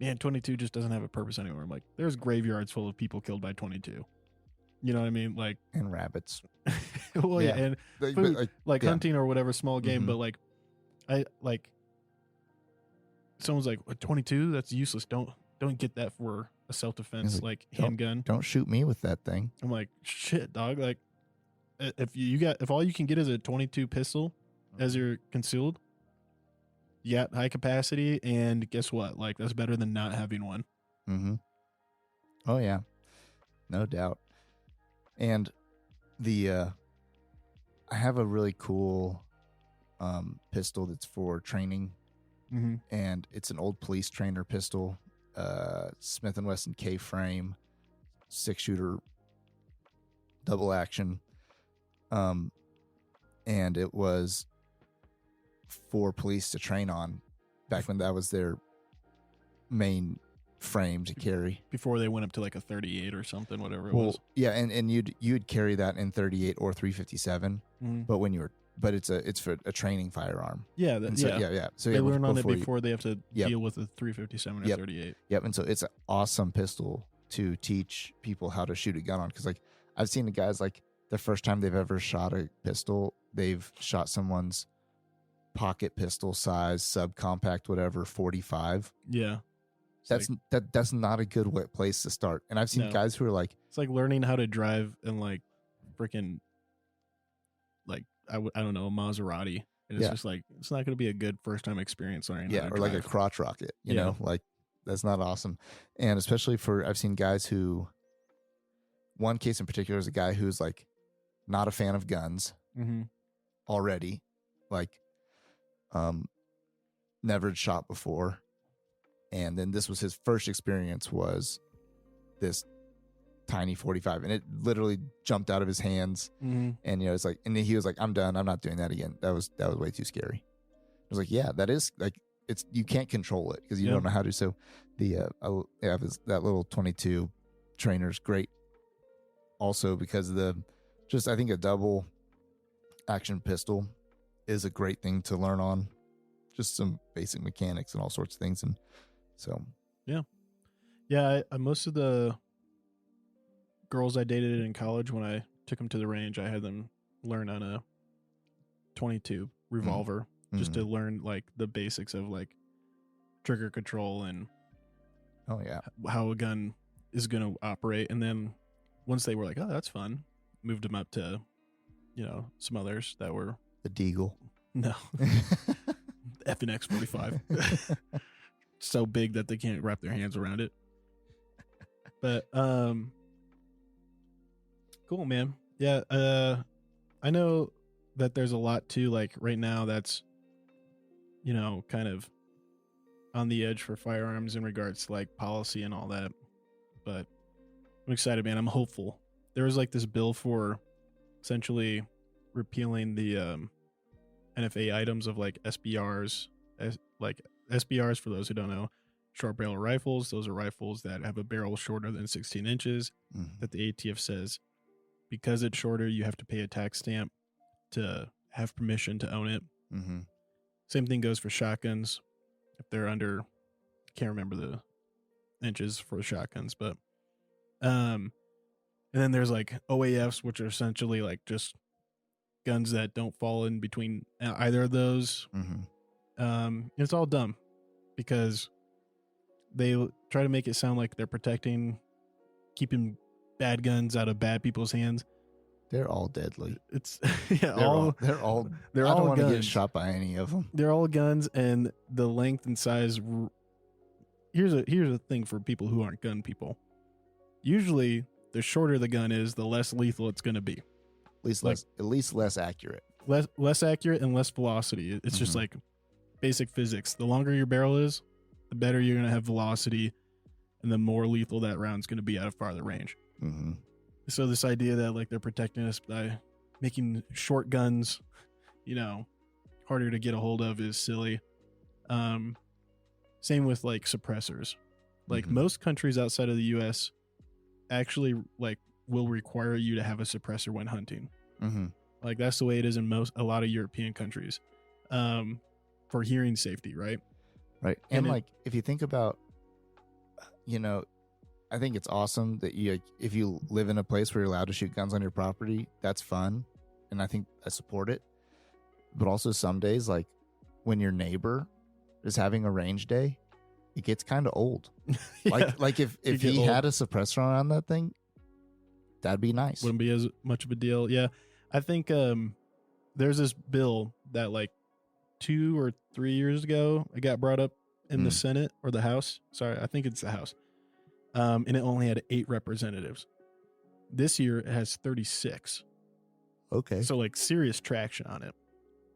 man, 22 just doesn't have a purpose anymore. I'm like, there's graveyards full of people killed by 22. You know what I mean? Like, and rabbits. Well, yeah, and food, like hunting or whatever small game. But like, someone's like, 22? That's useless. Don't get that for a self defense like handgun. Don't shoot me with that thing. I'm like, shit, dog. Like, if all you can get is a 22 pistol as your concealed, you got high capacity, and guess what? Like, that's better than not having one. Oh yeah, no doubt. And I have a really cool pistol that's for training, and it's an old police trainer pistol, Smith & Wesson K-frame, 6-shooter, double action, and it was for police to train on back when that was their main frame to carry before they went up to like a 38 or something, whatever it was. Yeah, and you'd carry that in 38 or 357, but it's for a training firearm. Yeah, So they learn on it before they have to deal with a 357 or 38. Yep, and so it's an awesome pistol to teach people how to shoot a gun on, because like I've seen the guys, like the first time they've ever shot a pistol, they've shot someone's pocket pistol size, subcompact, whatever, 45. Yeah. That's not a good place to start. And I've seen guys who are like, it's like learning how to drive in like freaking like I don't know, a Maserati. And it's just like, it's not going to be a good first time experience learning. Yeah, or like a crotch rocket, you know, like that's not awesome. And especially I've seen guys who, one case in particular is a guy who's like not a fan of guns already, like never had shot before. And then this was his first experience, was this tiny 45, and it literally jumped out of his hands. And you know, it's like, and he was like, I'm done, I'm not doing that again. That was way too scary. I was like, yeah, that is like, it's, you can't control it because you don't know how to. So the that little 22 trainer's great also because I think a double action pistol is a great thing to learn on, just some basic mechanics and all sorts of things. And so most of the girls I dated in college, when I took them to the range, I had them learn on a 22 revolver just to learn like the basics of like trigger control and how a gun is going to operate. And then once they were like, oh, that's fun, moved them up to, you know, some others that were the Deagle. No. FNX 45. So big that they can't wrap their hands around it. But cool, man. Yeah, I know that there's a lot too, like right now that's, you know, kind of on the edge for firearms in regards to like policy and all that. But I'm excited, man. I'm hopeful. There was like this bill for essentially repealing the NFA items of like SBRs, like SBRs, for those who don't know, short barrel rifles. Those are rifles that have a barrel shorter than 16 inches that the ATF says, because it's shorter, you have to pay a tax stamp to have permission to own it. Same thing goes for shotguns. If they're under, can't remember the inches for shotguns, but and then there's like OAFs, which are essentially like just guns that don't fall in between either of those. It's all dumb because they try to make it sound like they're keeping bad guns out of bad people's hands. They're all deadly. It's they're all I don't want to get shot by any of them. They're all guns, and the length and size. Here's a thing for people who aren't gun people. Usually, the shorter the gun is, the less lethal it's going to be. At least less accurate. Less accurate and less velocity. It's just like basic physics. The longer your barrel is, the better you're going to have velocity, and the more lethal that round's going to be out of farther range. Mm-hmm. So this idea that like they're protecting us by making short guns, harder to get a hold of is silly. Same with like suppressors. Like most countries outside of the U.S. actually like will require you to have a suppressor when hunting. Mm-hmm. Like that's the way it is in a lot of European countries, for hearing safety, right? Right. And like if you think about, I think it's awesome that if you live in a place where you're allowed to shoot guns on your property, that's fun, and I think I support it. But also some days, like when your neighbor is having a range day, it gets kind of old. Yeah, like if he had a suppressor on that thing, that'd be nice. Wouldn't be as much of a deal. Yeah, I think there's this bill that like 2 or 3 years ago it got brought up in the Senate or the House. Sorry, I think it's the House. And it only had 8 representatives. This year it has 36. Okay. So like serious traction on it.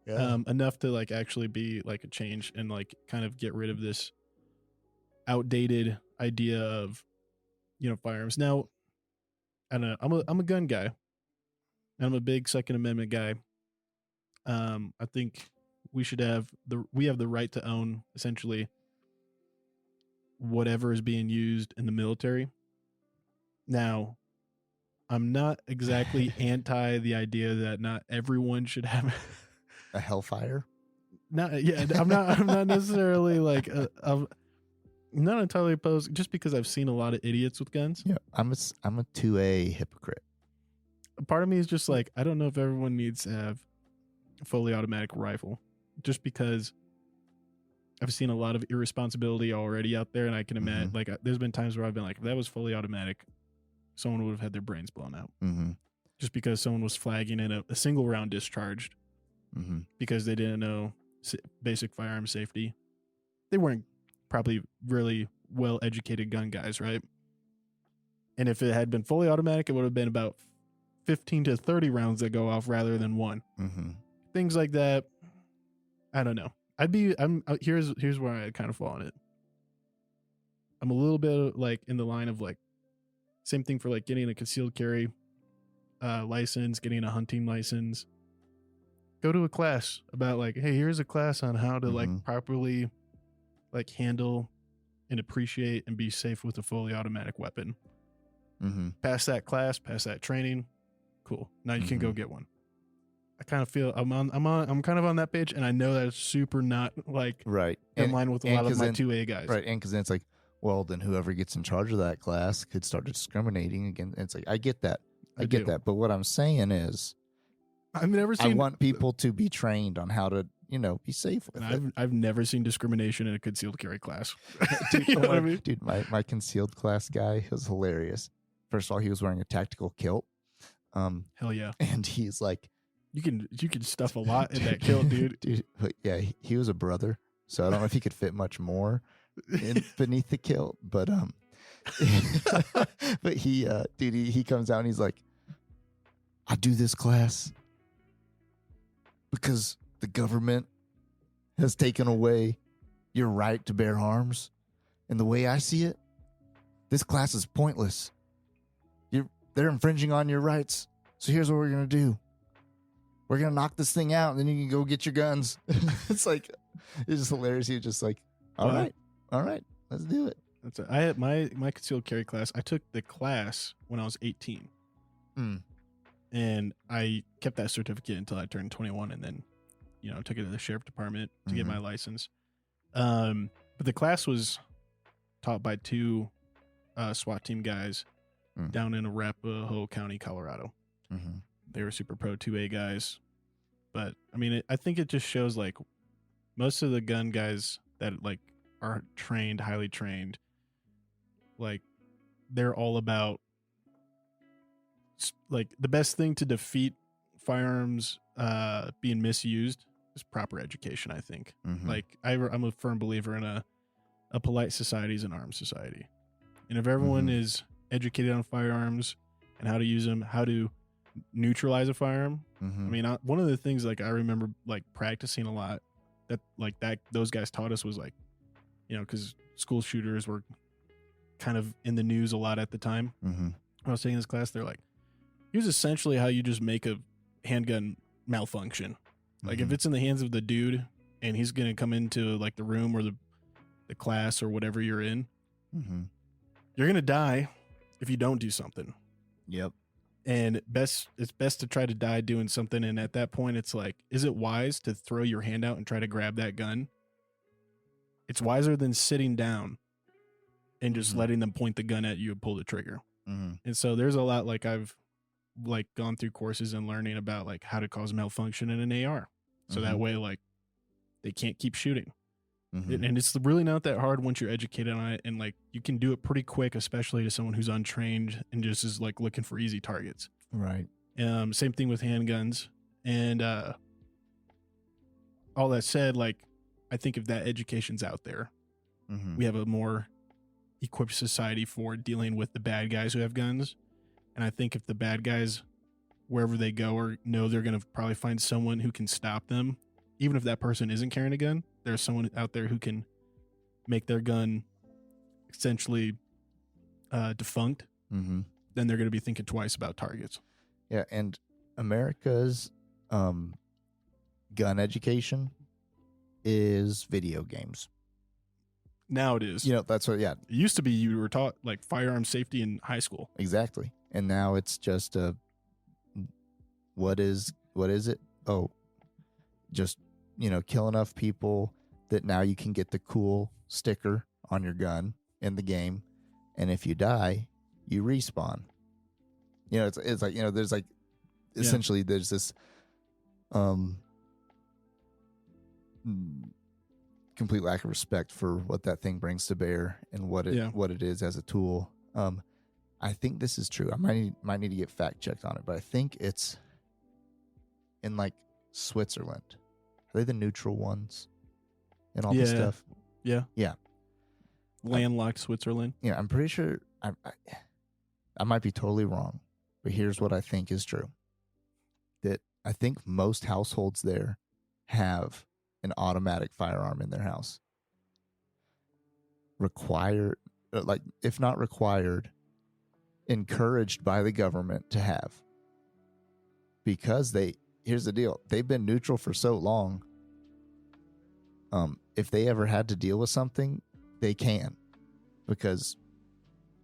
Yeah. Enough to like actually be like a change and like kind of get rid of this outdated idea of, firearms. Now, I don't know. I'm a gun guy. And I'm a big Second Amendment guy. I think we should have the right to own essentially whatever is being used in the military. Now, I'm not exactly anti the idea that not everyone should have a Hellfire. I'm not necessarily like I'm not entirely opposed, just because I've seen a lot of idiots with guns. Yeah, I'm a 2A hypocrite. Part of me is just like, I don't know if everyone needs to have a fully automatic rifle, just because I've seen a lot of irresponsibility already out there, and I can imagine like there's been times where I've been like, if that was fully automatic, someone would have had their brains blown out, just because someone was flagging in a single round discharged because they didn't know basic firearm safety. They weren't probably really well educated gun guys, right? And if it had been fully automatic, it would have been about 15 to 30 rounds that go off rather than one. Things like that. I don't know. Here's where I kind of fall on it. I'm a little bit like in the line of like same thing for like getting a concealed carry license, getting a hunting license. Go to a class about like, hey, here's a class on how to like properly like handle and appreciate and be safe with a fully automatic weapon. Pass that class, pass that training. Cool. Now you can go get one. I kind of feel I'm kind of on that page, and I know that's super not like in line with a lot of my 2A guys. Right. And because then it's like, well, then whoever gets in charge of that class could start discriminating again. It's like, I get that. I get that. But what I'm saying is, I've never seen. I want people to be trained on how to, be safe with it. I've never seen discrimination in a concealed carry class. Dude, you know what I mean? Dude, my concealed class guy was hilarious. First of all, he was wearing a tactical kilt. Hell yeah! And he's like, you can stuff a lot in that kilt, dude. Dude, but yeah, he was a brother, so I don't know if he could fit much more beneath the kilt. But but he comes out and he's like, I do this class because the government has taken away your right to bear arms. And the way I see it, this class is pointless. They're infringing on your rights. So here's what we're going to do. We're going to knock this thing out, and then you can go get your guns. It's like, it's just hilarious. You're just like, all right, let's do it. That's it. I had my concealed carry class. I took the class when I was 18. And I kept that certificate until I turned 21, and then, took it to the sheriff department to get my license. But the class was taught by 2 SWAT team guys down in Arapahoe County, Colorado. They were super pro 2A guys. But I mean, I think it just shows like most of the gun guys that like are trained, highly trained, like they're all about like the best thing to defeat firearms being misused is proper education, I think. Like I'm a firm believer in a polite society is an armed society. And if everyone is educated on firearms and how to use them, how to neutralize a firearm. I mean, one of the things like I remember like practicing a lot those guys taught us was like, because school shooters were kind of in the news a lot at the time. Mm-hmm. I was taking this class, they're like, here's essentially how you just make a handgun malfunction. Like if it's in the hands of the dude and he's going to come into like the room or the class or whatever you're in, you're going to die if you don't do something. Yep. And it's best to try to die doing something. And at that point, it's like, is it wise to throw your hand out and try to grab that gun? It's wiser than sitting down and just letting them point the gun at you and pull the trigger. And so there's a lot, like I've like gone through courses and learning about like how to cause malfunction in an AR. So that way, like they can't keep shooting. And it's really not that hard once you're educated on it. And like you can do it pretty quick, especially to someone who's untrained and just is like looking for easy targets. Right. Same thing with handguns. And all that said, like I think if that education's out there, we have a more equipped society for dealing with the bad guys who have guns. And I think if the bad guys, wherever they go, or know they're going to probably find someone who can stop them, even if that person isn't carrying a gun, there's someone out there who can make their gun essentially defunct, then they're going to be thinking twice about targets. Yeah, and America's gun education is video games. Now it is. That's what, yeah. It used to be you were taught like firearm safety in high school. Exactly. And now it's just what is it? Oh, just, kill enough people that now you can get the cool sticker on your gun in the game. And if you die, you respawn. It's like, there's like, essentially there's this, complete lack of respect for what that thing brings to bear and what it is as a tool. I think this is true. I might need to get fact checked on it, but I think it's in like Switzerland. Are they the neutral ones and all this stuff? Yeah. Yeah. Landlocked Switzerland. Yeah, I'm pretty sure I might be totally wrong, but here's what I think is true. That I think most households there have an automatic firearm in their house. Required, like if not required, encouraged by the government to have. Because here's the deal, they've been neutral for so long. If they ever had to deal with something, they can. Because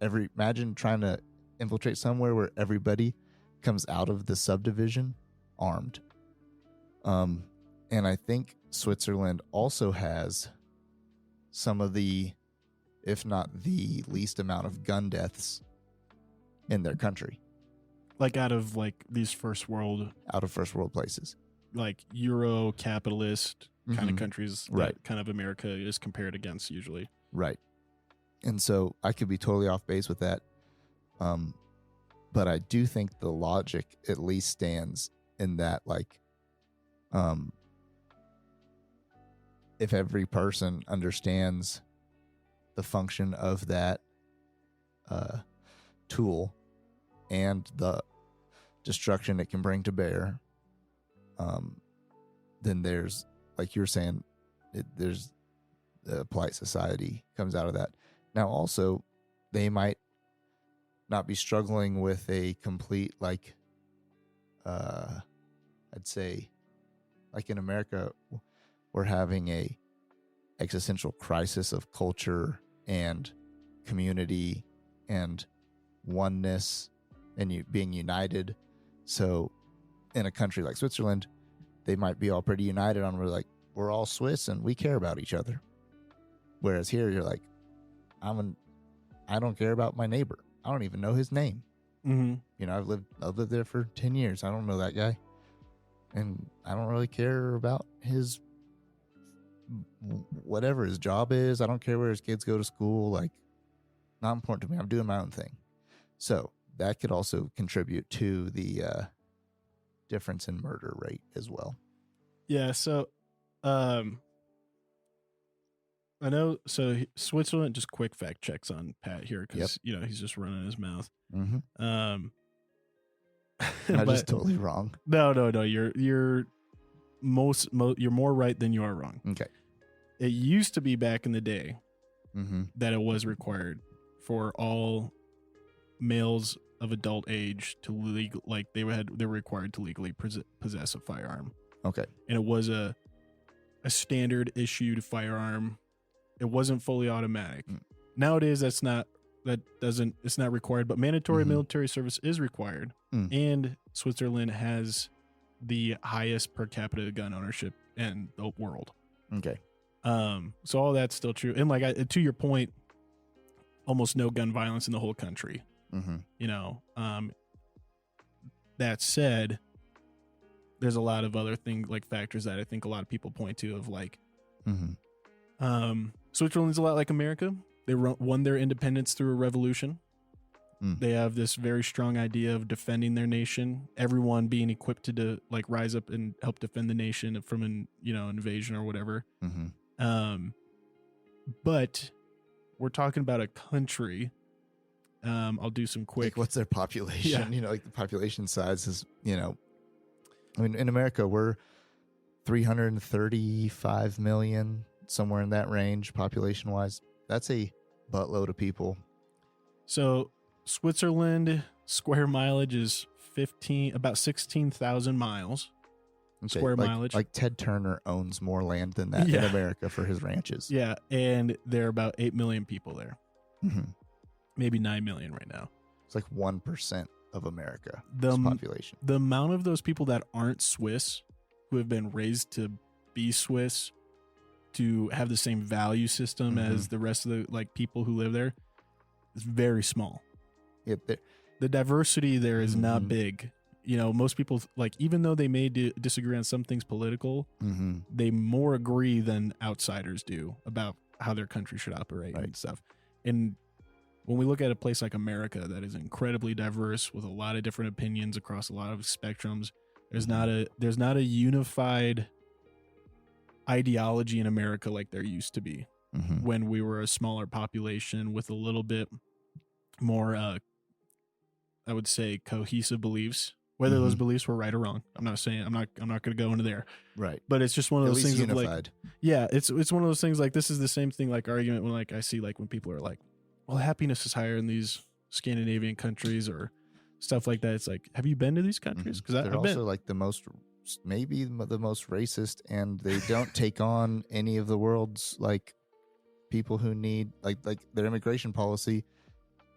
imagine trying to infiltrate somewhere where everybody comes out of the subdivision armed. And I think Switzerland also has some of the, if not the least amount of gun deaths in their country. Like out of like these first world places. Like Euro capitalist kind of countries right. that kind of America is compared against usually. Right. And so I could be totally off base with that. But I do think the logic at least stands in that, like, if every person understands the function of that tool and the destruction it can bring to bear, then there's, like you were saying, there's a polite society comes out of that. Now, also, they might not be struggling with a complete, like, I'd say, like in America, we're having a existential crisis of culture and community and oneness and being united. So in a country like Switzerland, they might be all pretty united on, we're all Swiss and we care about each other. Whereas here you're like, I don't care about my neighbor. I don't even know his name. I've lived there for 10 years. I don't know that guy. And I don't really care about his, whatever his job is. I don't care where his kids go to school. Like, not important to me. I'm doing my own thing. So that could also contribute to the difference in murder rate as well. Yeah. So, I know. So Switzerland, just quick fact checks on Pat here because he's just running his mouth. I'm just totally wrong. No. You're you're more right than you are wrong. Okay. It used to be back in the day Mm-hmm. that it was required for all males of adult age to they were required to legally possess a firearm. Okay. And it was a standard issued firearm. It wasn't fully automatic. Nowadays it's not required, but mandatory military service is required. And Switzerland has the highest per capita gun ownership in the world. Okay. So all that's still true. And to your point, almost no gun violence in the whole country. Mm-hmm. That said, there's a lot of other factors that I think a lot of people point to of Switzerland's a lot like America. They won their independence through a revolution. They have this very strong idea of defending their nation. Everyone being equipped to rise up and help defend the nation from an invasion or whatever. But we're talking about a country. I'll do some quick. What's their population? Yeah. The population size is I mean, in America we're 335 million, somewhere in that range, population wise. That's a buttload of people. So Switzerland square mileage is about 16,000 miles. Okay, square mileage. Like Ted Turner owns more land than that in America for his ranches. Yeah, and there are about 8 million people there. Maybe 9 million right now. It's like 1% of America's population. The amount of those people that aren't Swiss, who have been raised to be Swiss, to have the same value system as the rest of the people who live there, is very small. Yep. The diversity there is not big. Most people even though they may disagree on some things political, they more agree than outsiders do about how their country should operate and stuff. And when we look at a place like America that is incredibly diverse with a lot of different opinions across a lot of spectrums, there's not a unified ideology in America like there used to be when we were a smaller population with a little bit more I would say cohesive beliefs. Whether those beliefs were right or wrong, I'm not going to go into there. Right. But it's just one of those things unified. It's one of those things this is the same thing argument when I see when people are well, happiness is higher in these Scandinavian countries or stuff like that. It's have you been to these countries? Because they're also maybe the most racist, and they don't take on any of the world's people who need their immigration policy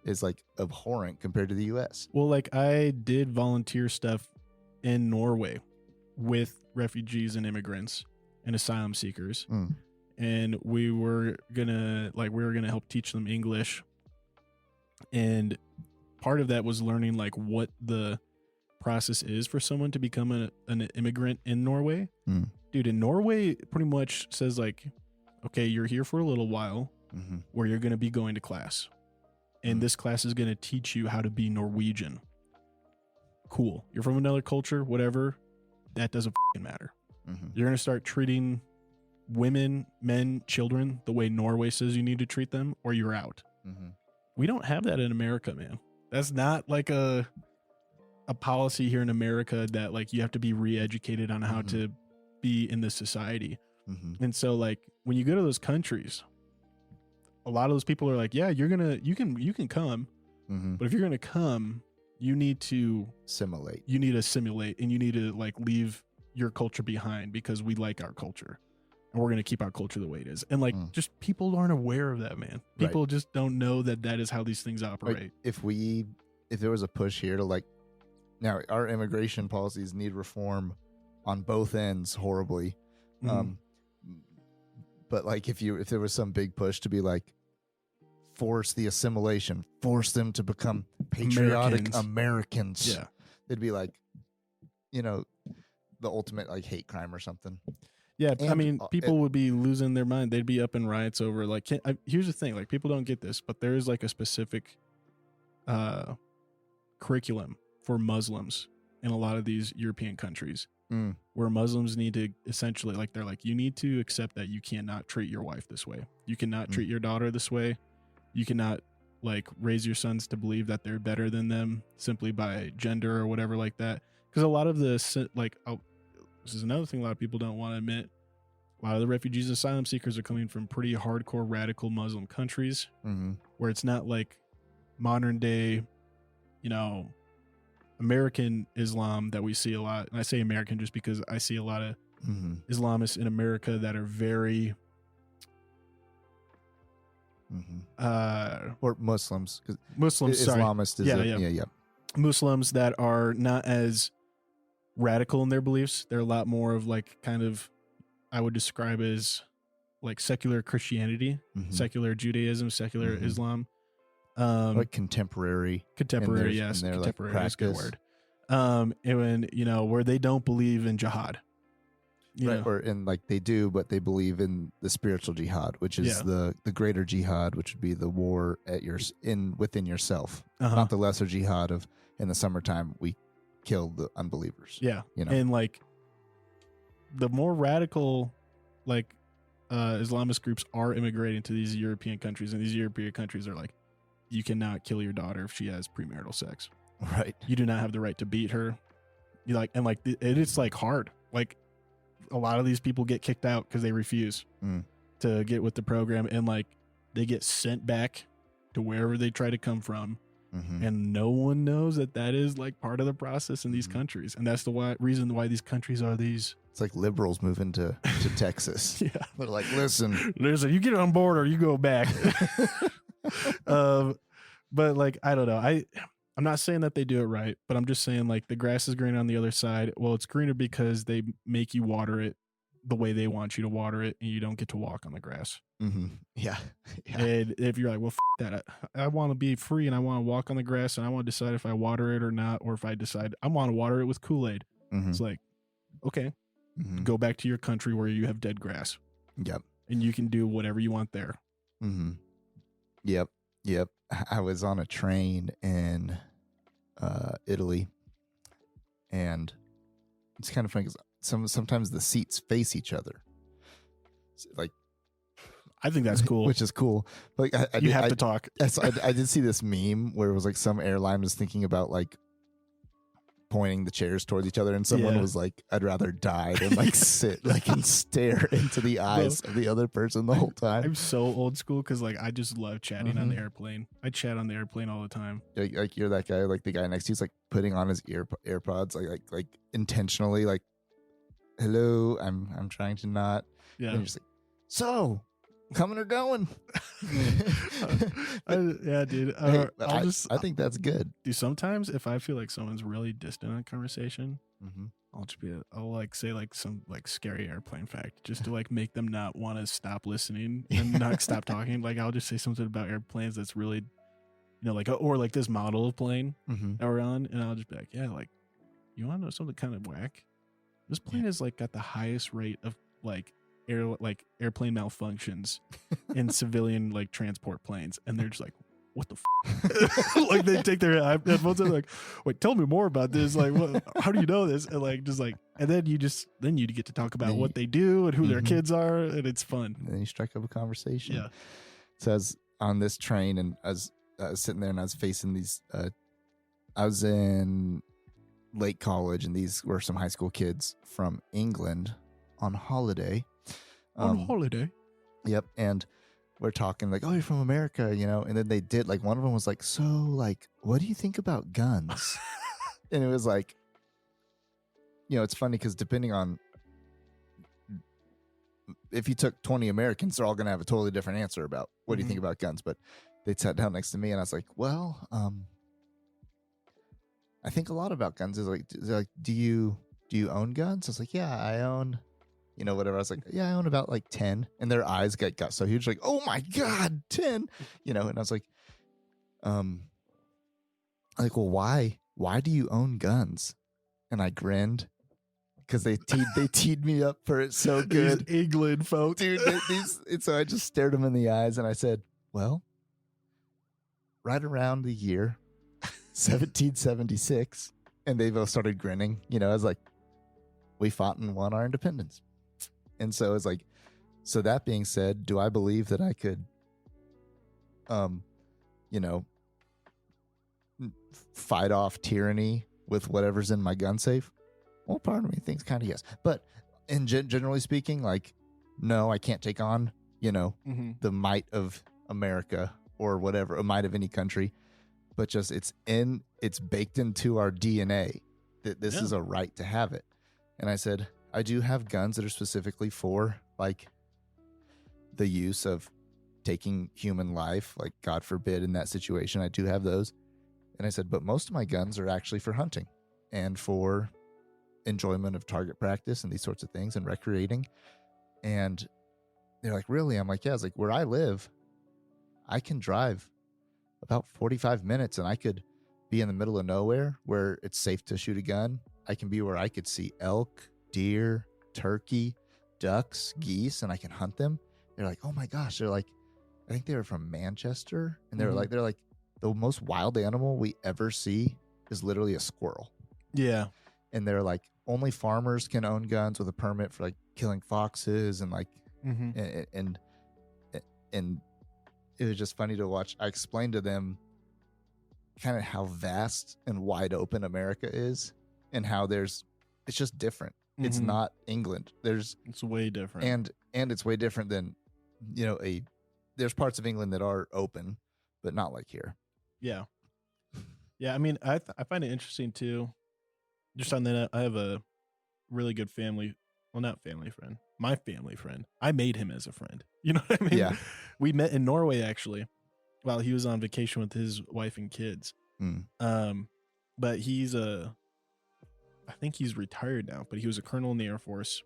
is abhorrent compared to the U.S. Well, I did volunteer stuff in Norway with refugees and immigrants and asylum seekers. And we were gonna help teach them English, and part of that was learning what the process is for someone to become an immigrant in Norway. Dude, in Norway pretty much says okay, you're here for a little while where you're gonna be going to class, and this class is gonna teach you how to be Norwegian. Cool. You're from another culture, whatever, that doesn't matter. You're gonna start treating women, men, children the way Norway says you need to treat them, or you're out. We don't have that in America, man. That's not a policy here in America that you have to be re-educated on how to be in this society. And so when you go to those countries, a lot of those people are yeah, you can come, but if you're gonna come, you need to assimilate. You need to assimilate, and you need to leave your culture behind because we like our culture. And we're going to keep our culture the way it is. And just people aren't aware of that, man. People just don't know that is how these things operate. If there was a push here to now our immigration policies need reform on both ends horribly. But if there was some big push to be force the assimilation, force them to become patriotic Americans. Yeah. They'd be the ultimate hate crime or something. Yeah, I mean, people would be losing their mind. They'd be up in riots over here's the thing, people don't get this, but there is a specific curriculum for Muslims in a lot of these European countries where Muslims need to essentially you need to accept that you cannot treat your wife this way. You cannot treat your daughter this way. You cannot raise your sons to believe that they're better than them simply by gender or whatever like that. Because a lot of the This is another thing a lot of people don't want to admit. A lot of the refugees and asylum seekers are coming from pretty hardcore radical Muslim countries where it's not like modern day, American Islam that we see a lot. And I say American just because I see a lot of Islamists in America that are very or Muslims. Muslims, Islamist is yeah. Muslims that are not as radical in their beliefs. They're a lot more of like kind of, I would describe as like secular Christianity, secular Judaism, secular Islam. Like contemporary, yes, contemporary is a good word. And where they don't believe in jihad, right? Or in like they do, but they believe in the spiritual jihad, which is the greater jihad, which would be the war at within yourself, not the lesser jihad of in the summertime we kill the unbelievers. Yeah, and like the more radical, like Islamist groups are immigrating to these European countries, and these European countries are like, you cannot kill your daughter if she has premarital sex. Right. You do not have the right to beat her. It's like hard. Like a lot of these people get kicked out because they refuse to get with the program, and like they get sent back to wherever they try to come from. And no one knows that is like part of the process in these countries. And that's the reason why these countries are these. It's like liberals moving to Texas. Yeah. They're like, listen, you get on board or you go back. But like, I don't know. I'm not saying that they do it right, but I'm just saying like the grass is greener on the other side. Well, it's greener because they make you water it the way they want you to water it, and you don't get to walk on the grass. Yeah. And if you're like, well, that, I want to be free and I want to walk on the grass and I want to decide if I water it or not, or if I decide I want to water it with Kool-Aid. It's like, okay, go back to your country where you have dead grass. Yep. And you can do whatever you want there. Yep. I was on a train in Italy, and it's kind of funny because sometimes the seats face each other. Like, I think that's cool. Which is cool. Like, I to talk. I did see this meme where it was like some airline was thinking about like pointing the chairs towards each other, and someone was like, I'd rather die than like sit like and stare into the eyes of the other person the whole time. I'm so old school because like I just love chatting on the airplane. I chat on the airplane all the time. Like you're that guy, like the guy next to you's like putting on his AirPods like intentionally, like, hello, I'm trying to not. Yeah. And you're just like, so coming or going? Yeah, dude. I think that's good. Dude, sometimes if I feel like someone's really distant in a conversation, I'll like say like some like scary airplane fact just to like make them not want to stop listening and not stop talking. Like I'll just say something about airplanes that's really, like, or like this model of plane that we're on, and I'll just be like, yeah, like, you want to know something kind of whack? This plane is like got the highest rate of like airplane malfunctions in civilian like transport planes, and they're just like, what the like they take their headphones and like, wait, tell me more about this, like, what, how do you know this? And like just like, and then you get to talk about what they do and who their kids are, and it's fun, and then you strike up a conversation. Yeah. So I was on this train, and I was sitting there, and I was facing these I was in Lake College, and these were some high school kids from England on holiday. Yep. And we're talking like, oh, you're from America, and then they did like, one of them was like, so like, what do you think about guns? And it was like, it's funny because depending on if you took 20 Americans, they're all going to have a totally different answer about what do you think about guns. But they sat down next to me, and I was like, well, I think a lot about guns. Is like, do you own guns? I was like, yeah, I own, whatever. I was like, yeah, I own about like 10. And their eyes got so huge, like, oh my God, 10, and I was like, well, why do you own guns? And I grinned because they teed me up for it so good. These England folks. Dude, so I just stared them in the eyes, and I said, well, right around the year 1776, and they both started grinning. I was like, we fought and won our independence. And so it's like, so that being said, do I believe that I could, fight off tyranny with whatever's in my gun safe? Well, part of me thinks kind of yes. But generally speaking, like, no, I can't take on, the might of America or whatever, a might of any country. But just it's baked into our DNA that this is a right to have it. And I said, I do have guns that are specifically for, like, the use of taking human life, like, God forbid, in that situation. I do have those. And I said, but most of my guns are actually for hunting and for enjoyment of target practice and these sorts of things and recreating. And they're like, really? I'm like, yeah. It's like, where I live, I can drive about 45 minutes and I could be in the middle of nowhere where it's safe to shoot a gun. I can be where I could see elk, deer, turkey, ducks, geese, and I can hunt them. They're like, oh my gosh. They're like, I think they were from Manchester. And they're like, the most wild animal we ever see is literally a squirrel. Yeah. And they're like, only farmers can own guns with a permit for, like, killing foxes and, like, and it was just funny to watch. I explained to them kind of how vast and wide open America is and how it's just different. It's not England. It's way different. And it's way different than, there's parts of England that are open, but not like here. Yeah. Yeah. I mean, I find it interesting too. Just on that, I have a really good family. Well, not family friend. My family friend. I made him as a friend. You know what I mean? Yeah. We met in Norway, actually, while he was on vacation with his wife and kids. But I think he's retired now, but he was a colonel in the Air Force.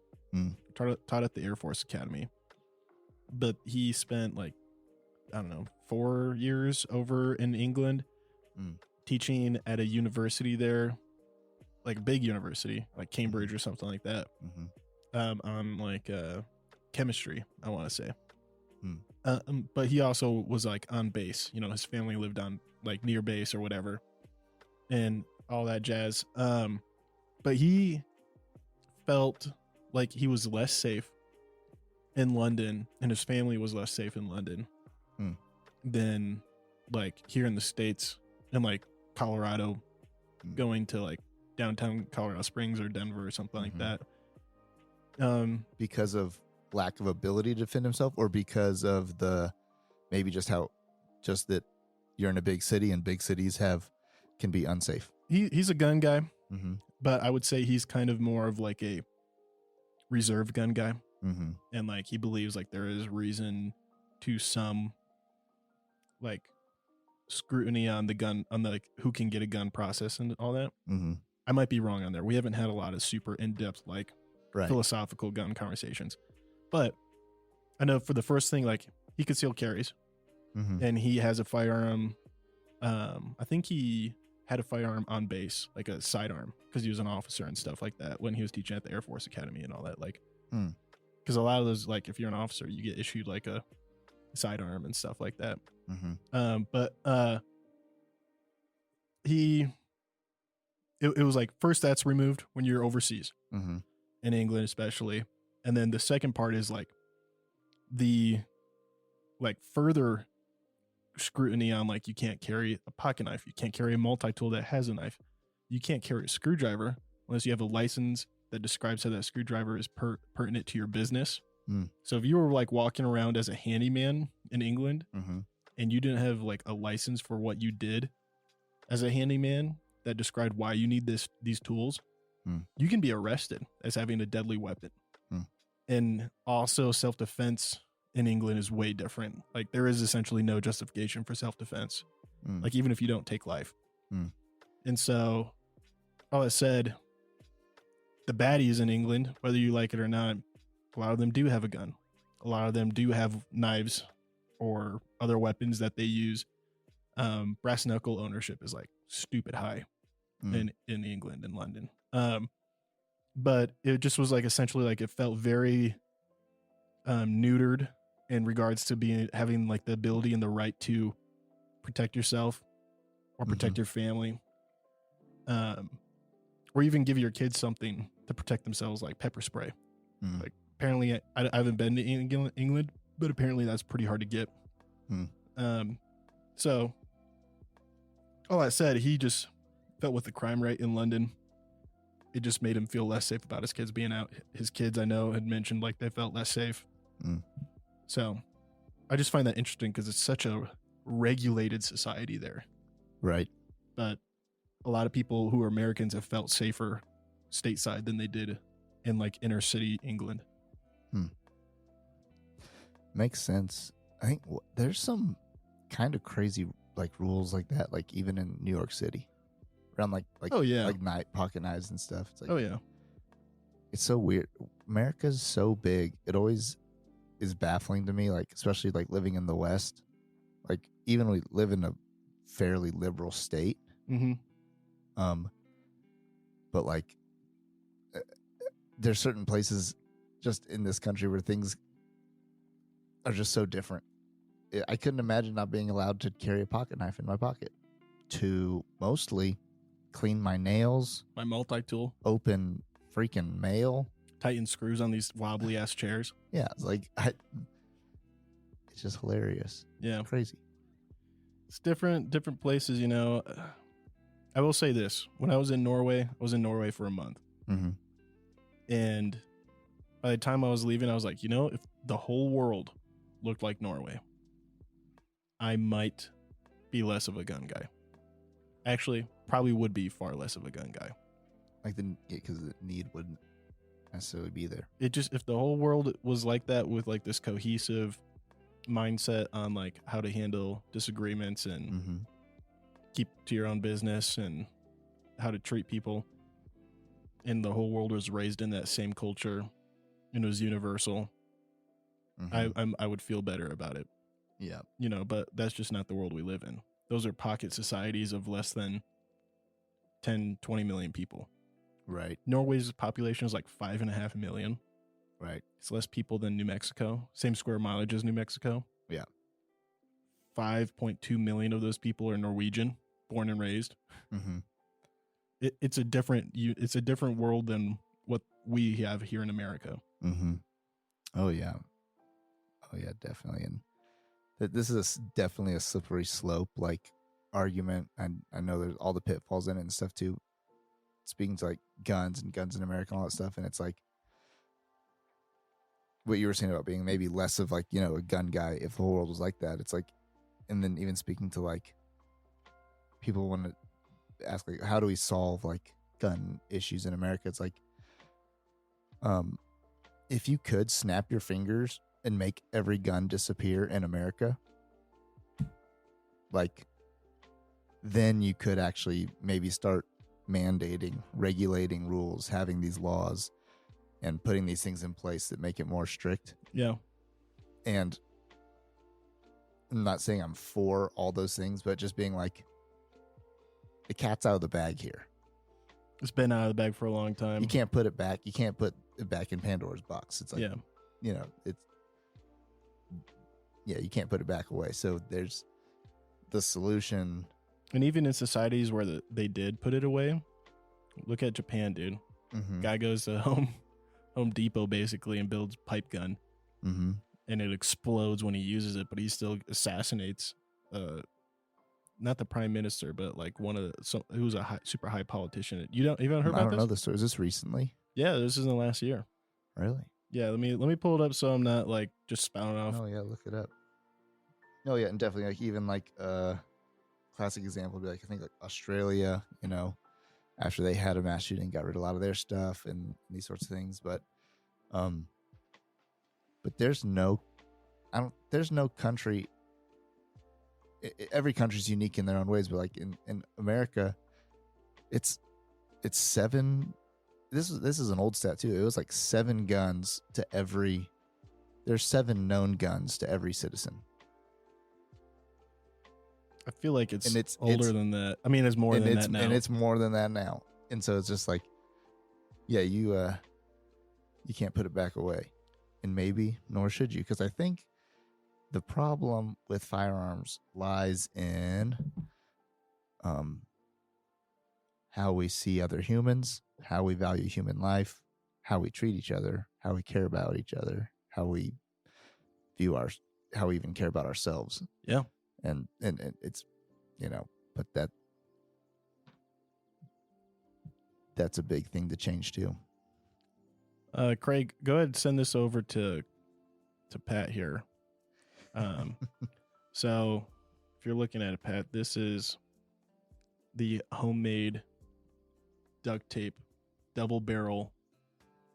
Taught at the Air Force Academy. But he spent, like, I don't know, 4 years over in England teaching at a university there, like a big university, like Cambridge or something like that. On like chemistry, I want to say. But he also was, like, on base. His family lived on, like, near base or whatever, and all that jazz. But he felt like he was less safe in London, and his family was less safe in London than, like, here in the States, and, like, Colorado, going to, like, downtown Colorado Springs or Denver or something like that. Because of lack of ability to defend himself, or because of maybe just that you're in a big city and big cities can be unsafe. He's a gun guy, but I would say he's kind of more of, like, a reserve gun guy. And, like, he believes, like, there is reason to some, like, scrutiny on the gun, on the, like, who can get a gun process and all that. I might be wrong on there. We haven't had a lot of super in-depth, like, philosophical gun conversations, but I know for the first thing, like, he conceal carries, and he has a firearm. I think he had a firearm on base, like a sidearm, because he was an officer and stuff like that when he was teaching at the Air Force Academy and all that. Like, because a lot of those, like, if you're an officer, you get issued, like, a sidearm and stuff like that. But it was like, first that's removed when you're overseas, in England especially, and then the second part is, like, the, like, further scrutiny on, like, you can't carry a pocket knife, you can't carry a multi-tool that has a knife, you can't carry a screwdriver unless you have a license that describes how that screwdriver is pertinent to your business. So if you were, like, walking around as a handyman in England and you didn't have, like, a license for what you did as a handyman that described why you need these tools, you can be arrested as having a deadly weapon. And also, self-defense in England is way different. Like, there is essentially no justification for self-defense, like, even if you don't take life. And so, all that said, the baddies in England, whether you like it or not, a lot of them do have a gun. A lot of them do have knives or other weapons that they use. Brass knuckle ownership is, like, stupid high in England and London. But it just was, like, essentially, like, it felt very neutered in regards to having, like, the ability and the right to protect yourself or protect your family, or even give your kids something to protect themselves, like pepper spray. Like, apparently, I haven't been to England, but apparently that's pretty hard to get. So, all that said, he just felt with the crime rate in London, it just made him feel less safe about his kids being out. His kids, I know, had mentioned like they felt less safe. So I just find that interesting because it's such a regulated society there. Right. But a lot of people who are Americans have felt safer stateside than they did in like inner city England. Makes sense. I think there's some kind of crazy like rules like that, like even in New York City, around like like pocket knives and stuff. It's like, it's so weird. America's so big. It always is baffling to me, like especially like living in the West. Like even we live in a fairly liberal state. But like there's certain places just in this country where things are just so different. I couldn't imagine not being allowed to carry a pocket knife in my pocket to mostly clean my nails, my multi-tool, open freaking mail, tighten screws on these wobbly ass chairs. Yeah, it's like it's just hilarious. Yeah, crazy. It's different places, you know. I will say this: when I was in Norway for a month, and by the time I was leaving, I was like, you know, if the whole world looked like Norway, I might be less of a gun guy. Actually, probably would be far less of a gun guy. Like because the need wouldn't necessarily be there. It just, if the whole world was like that with like this cohesive mindset on like how to handle disagreements and keep to your own business and how to treat people, and the whole world was raised in that same culture and it was universal, I would feel better about it. Yeah. You know, but that's just not the world we live in. Those are pocket societies of less than 10, 20 million people. Right. Norway's population is like 5.5 million. Right. It's less people than New Mexico. Same square mileage as New Mexico. Yeah. 5.2 million of those people are Norwegian, born and raised. It's a different world than what we have here in America. Oh yeah, definitely. And this is definitely a slippery slope, like argument. And I know there's all the pitfalls in it and stuff too. Speaking to like guns in America and all that stuff, and it's like what you were saying about being maybe less of like, you know, a gun guy if the whole world was like that. It's like, and then even speaking to like people want to ask like, how do we solve like gun issues in America? It's like, if you could snap your fingers and make every gun disappear in America, like, then you could actually maybe start mandating, regulating rules, having these laws and putting these things in place that make it more strict. Yeah. And I'm not saying I'm for all those things, but just being like, the cat's out of the bag here. It's been out of the bag for a long time. You can't put it back. You can't put it back in Pandora's box. It's like, you know, you can't put it back away. So there's the solution. And even in societies where they did put it away, look at Japan, dude. Guy goes to Home Depot basically and builds pipe gun, and it explodes when he uses it, but he still assassinates not the prime minister, but like who's a super high politician. You haven't heard about this? I don't know this story. Is this recently? Yeah, this is in the last year. Really? Yeah, let me pull it up so I'm not like just spouting off. Oh yeah, look it up. No, yeah, and definitely like even like classic example would be like, I think like Australia, you know, after they had a mass shooting, got rid of a lot of their stuff and these sorts of things. But there's no country. Every country's unique in their own ways, but like in America, it's 7. This is an old stat too. It was like 7 guns to every. There's 7 known guns to every citizen. I feel like it's older than that. I mean, it's more than that now. And it's more than that now. And so it's just like, yeah, you can't put it back away. And maybe, nor should you. Because I think the problem with firearms lies in how we see other humans, how we value human life, how we treat each other, how we care about each other, how we how we even care about ourselves. Yeah. And it's, you know, but that that's a big thing to change too. Craig, go ahead and send this over to Pat here. So if you're looking at it, Pat, this is the homemade duct tape double barrel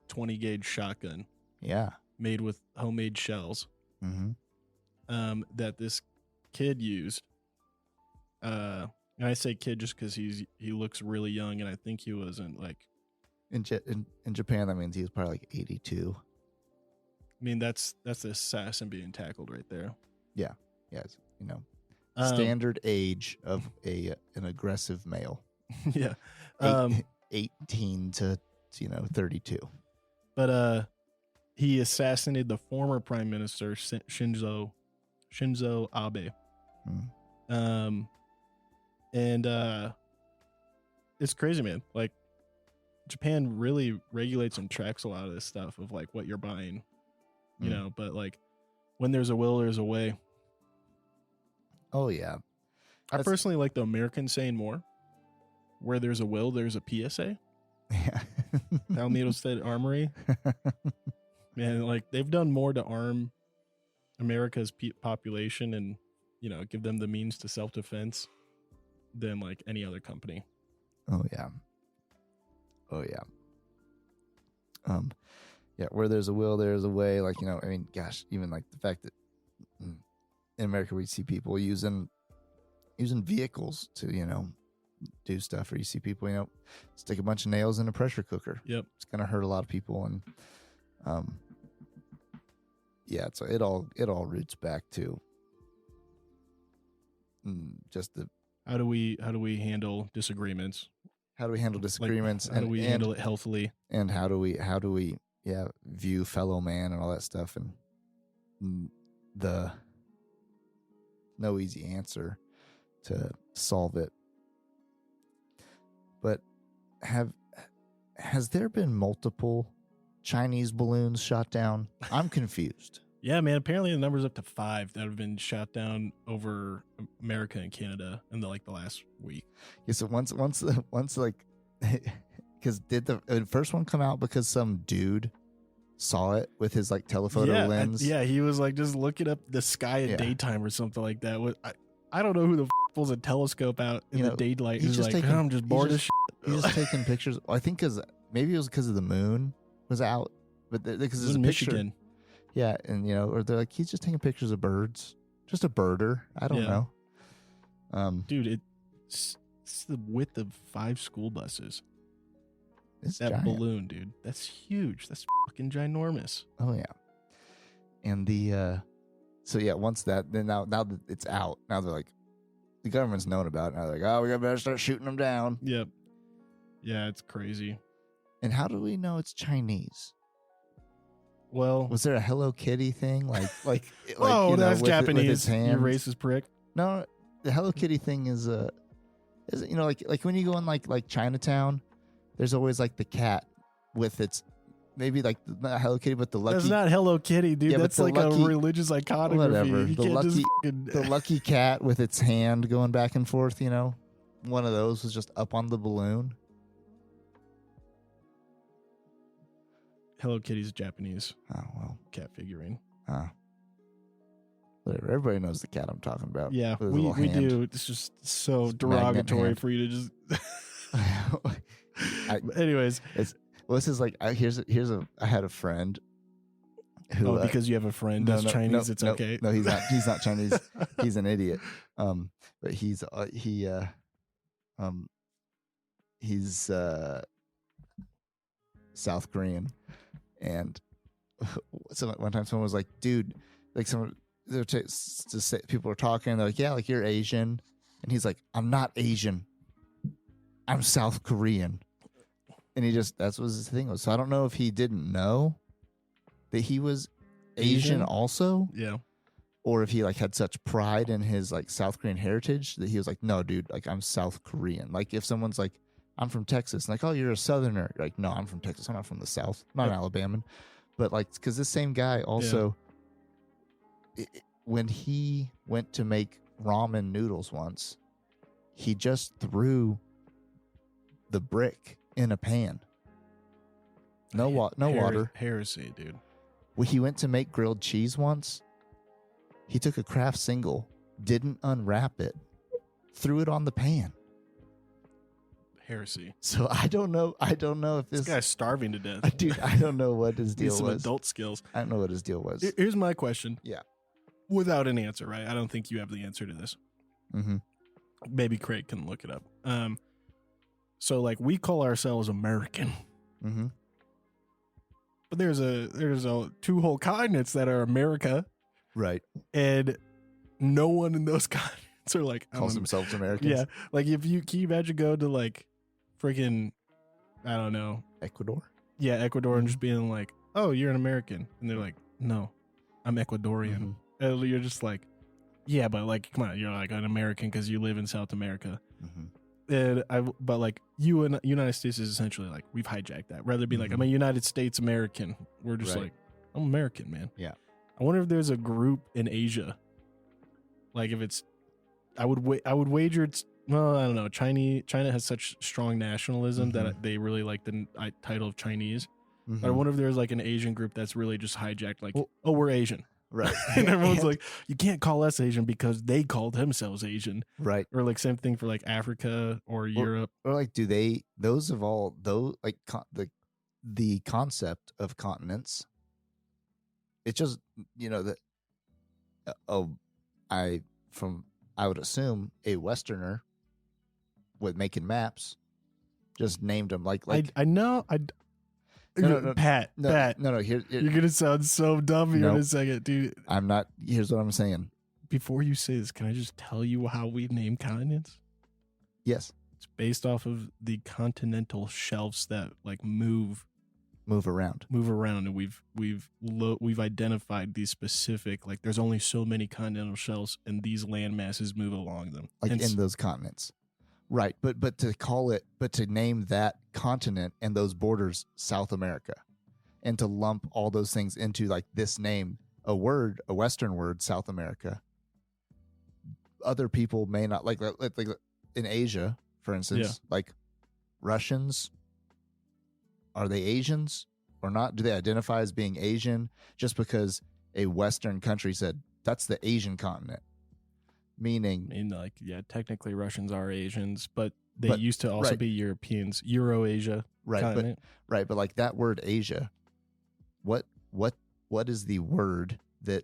20 gauge shotgun. Yeah. Made with homemade shells. Mm-hmm. That this kid used. And I say kid just because he looks really young, and I think he wasn't like. In Japan, that means he was probably like 82. I mean, that's the assassin being tackled right there. Yeah, it's, standard age of an aggressive male. Yeah, 18 to 32. But he assassinated the former prime minister Shinzo Abe. And it's crazy, man. Like, Japan really regulates and tracks a lot of this stuff of like what you're buying, you know, but like when there's a will, there's a way. Oh yeah. I personally like the American saying more, where there's a will, there's a PSA. Yeah. Palmetto State Armory. Man, like they've done more to arm America's population and, give them the means to self-defense than like any other company. Oh yeah. Yeah, where there's a will, there's a way. Like, gosh, even like the fact that in America we see people using vehicles to, do stuff, or you see people, stick a bunch of nails in a pressure cooker. Yep. It's gonna hurt a lot of people, and yeah, so it all roots back to just the how do we handle disagreements? How do we handle disagreements? Like, how do we handle it healthily? And how do we view fellow man and all that stuff? And the no easy answer to solve it. But has there been multiple Chinese balloons shot down? I'm confused. Yeah, man. Apparently the number's up to 5 that have been shot down over America and Canada in the last week. Yeah, so once like, because did the first one come out because some dude saw it with his like telephoto lens? Yeah, he was like just looking up the sky at daytime or something like that. I don't know who the pulls a telescope out in the daylight. He's like, I'm just bored as shit. He's just taking pictures. I think maybe it was because of the moon was out, but because there's a picture. Michigan. Yeah, and or they're like, he's just taking pictures of birds, just a birder. I don't know. Dude, it's the width of 5 school buses. It's that giant. Balloon, dude. That's huge. That's fucking ginormous. Oh yeah. And once that, then now that it's out, now they're like, the government's known about it. Now they're like, oh, we better start shooting them down. Yep. Yeah, it's crazy. And how do we know it's Chinese? Well, was there a Hello Kitty thing? Like oh, that's Japanese. With his hands? You racist prick. No, the Hello Kitty thing is like when you go in like Chinatown, there's always like the cat with its maybe like not Hello Kitty, but the lucky. That's not Hello Kitty, dude. Yeah, that's like lucky, a religious iconography. Whatever. The lucky cat with its hand going back and forth. One of those was just up on the balloon. Hello Kitty's Japanese. Oh, well. Cat figurine. Whatever. Everybody knows the cat I'm talking about. Yeah, we do. It's just so derogatory for you to just... Anyways. This is like, I had a friend who... Oh, because you have a friend that's Chinese, it's okay? No, he's not Chinese. He's an idiot. But he's South Korean. And so one time someone was like, dude, like people are talking, they're like, yeah, like you're Asian. And he's like, I'm not Asian. I'm South Korean. And that's what his thing was. So I don't know if he didn't know that he was Asian also. Yeah. Or if he like had such pride in his like South Korean heritage that he was like, no, dude, like I'm South Korean. Like if someone's like, I'm from Texas. And like, oh, you're a Southerner. You're like, no, I'm from Texas. I'm not from the South. I'm not an Alabaman. But like, because this same guy also, when he went to make ramen noodles once, he just threw the brick in a pan. No water. Heresy, dude. When he went to make grilled cheese once, he took a Kraft single, didn't unwrap it, threw it on the pan. Heresy. So I don't know if This guy's starving to death. Dude, I don't know what his deal some was. adult skills. I don't know what his deal was. Here's my question. Yeah. Without an answer, right? I don't think you have the answer to this. Mm-hmm. Maybe Craig can look it up. So like we call ourselves American. Mm-hmm. But there's a two whole continents that are America. Right. And no one in those continents are like calls themselves Americans. Yeah. Like can you imagine going to like freaking, I don't know. Ecuador? Yeah, Ecuador, and just being like, oh, you're an American. And they're like, no, I'm Ecuadorian. Mm-hmm. And you're just like, yeah, but like, come on, you're like an American because you live in South America. Mm-hmm. But like you and United States is essentially like we've hijacked that. Rather than be like, I'm a United States American. We're just like, I'm American, man. Yeah. I wonder if there's a group in Asia. Like if it's, I would wager it's, well, I don't know. China has such strong nationalism that they really like the title of Chinese. But I wonder if there's like an Asian group that's really just hijacked, like, oh, we're Asian. Right. And everyone's like, you can't call us Asian because they called themselves Asian. Right. Or like same thing for like Africa or Europe. Or like, do they, those of all, those, like the concept of continents, it's just, you know, that, I would assume a Westerner with making maps just named them like I know. No, Pat. Here, you're gonna sound so dumb here in a second, dude. I'm not. Here's what I'm saying. Before you say this, can I just tell you how we name continents? Yes, it's based off of the continental shelves that like move around, and we've identified these specific, like there's only so many continental shelves, and these land masses move along them, like in those continents. Right, but to name that continent and those borders South America, and to lump all those things into like this name, a Western word, South America. Other people may not like in Asia, for instance, like Russians. Are they Asians or not? Do they identify as being Asian just because a Western country said that's the Asian continent? Meaning, like, yeah, technically Russians are Asians, but they used to also be Europeans, Euro-Asia continent. But like that word Asia, what is the word that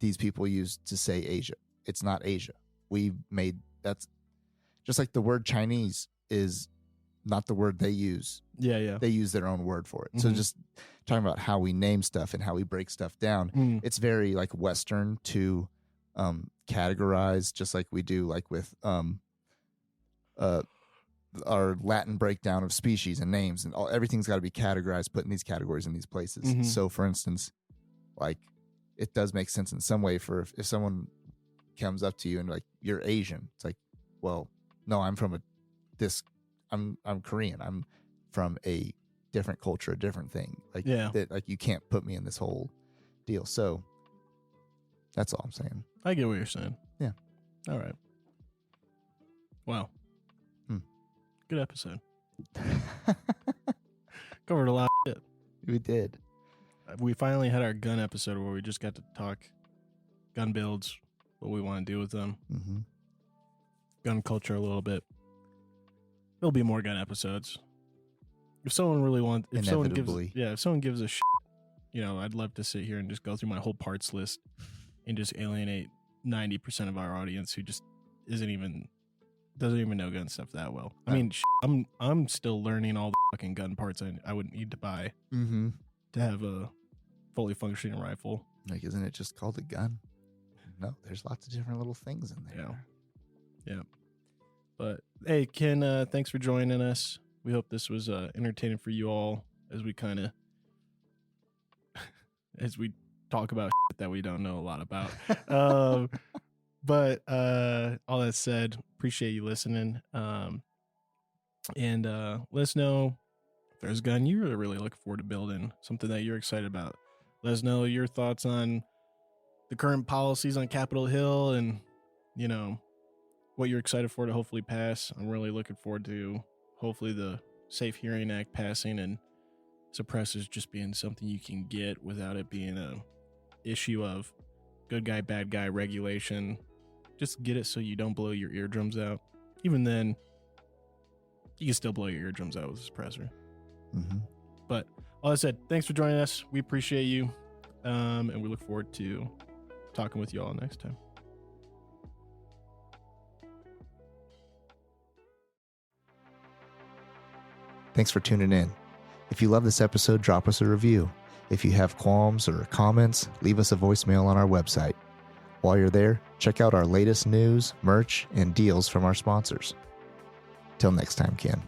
these people use to say Asia? It's not Asia. That's just like the word Chinese is not the word they use. Yeah. They use their own word for it. So just talking about how we name stuff and how we break stuff down, it's very like Western to categorize, just like we do like with our Latin breakdown of species and names, and everything's got to be categorized, put in these categories in these places. So for instance, like it does make sense in some way for if someone comes up to you and like, you're Asian, it's like, well, no, I'm from I'm Korean, I'm from a different culture, a different thing, like that, like you can't put me in this whole deal. So that's all I'm saying. I get what you're saying. Yeah. All right. Wow. Good episode. Covered a lot of shit. We did. We finally had our gun episode where we just got to talk gun builds, what we want to do with them, gun culture a little bit. There'll be more gun episodes. If someone really wants, if someone gives a shit, you know, I'd love to sit here and just go through my whole parts list and just alienate 90% of our audience who just doesn't even know gun stuff that well. I mean, I'm still learning all the fucking gun parts I would need to buy to have a fully functioning rifle. Like, isn't it just called a gun? No, there's lots of different little things in there. Yeah. But hey, Ken, thanks for joining us. We hope this was entertaining for you all as we kind of talk about shit that we don't know a lot about. But all that said, appreciate you listening. And let us know if there's a gun you're really looking forward to building, something that you're excited about. Let us know your thoughts on the current policies on Capitol Hill and, you know, what you're excited for to hopefully pass. I'm really looking forward to hopefully the Safe Hearing Act passing and suppressors just being something you can get without it being a issue of good guy, bad guy regulation. Just get it so you don't blow your eardrums out. Even then, you can still blow your eardrums out with a suppressor. Mm-hmm. But all that said, thanks for joining us. We appreciate you. And we look forward to talking with you all next time. Thanks for tuning in. If you love this episode, drop us a review. If you have qualms or comments, leave us a voicemail on our website. While you're there, check out our latest news, merch, and deals from our sponsors. Till next time, Ken.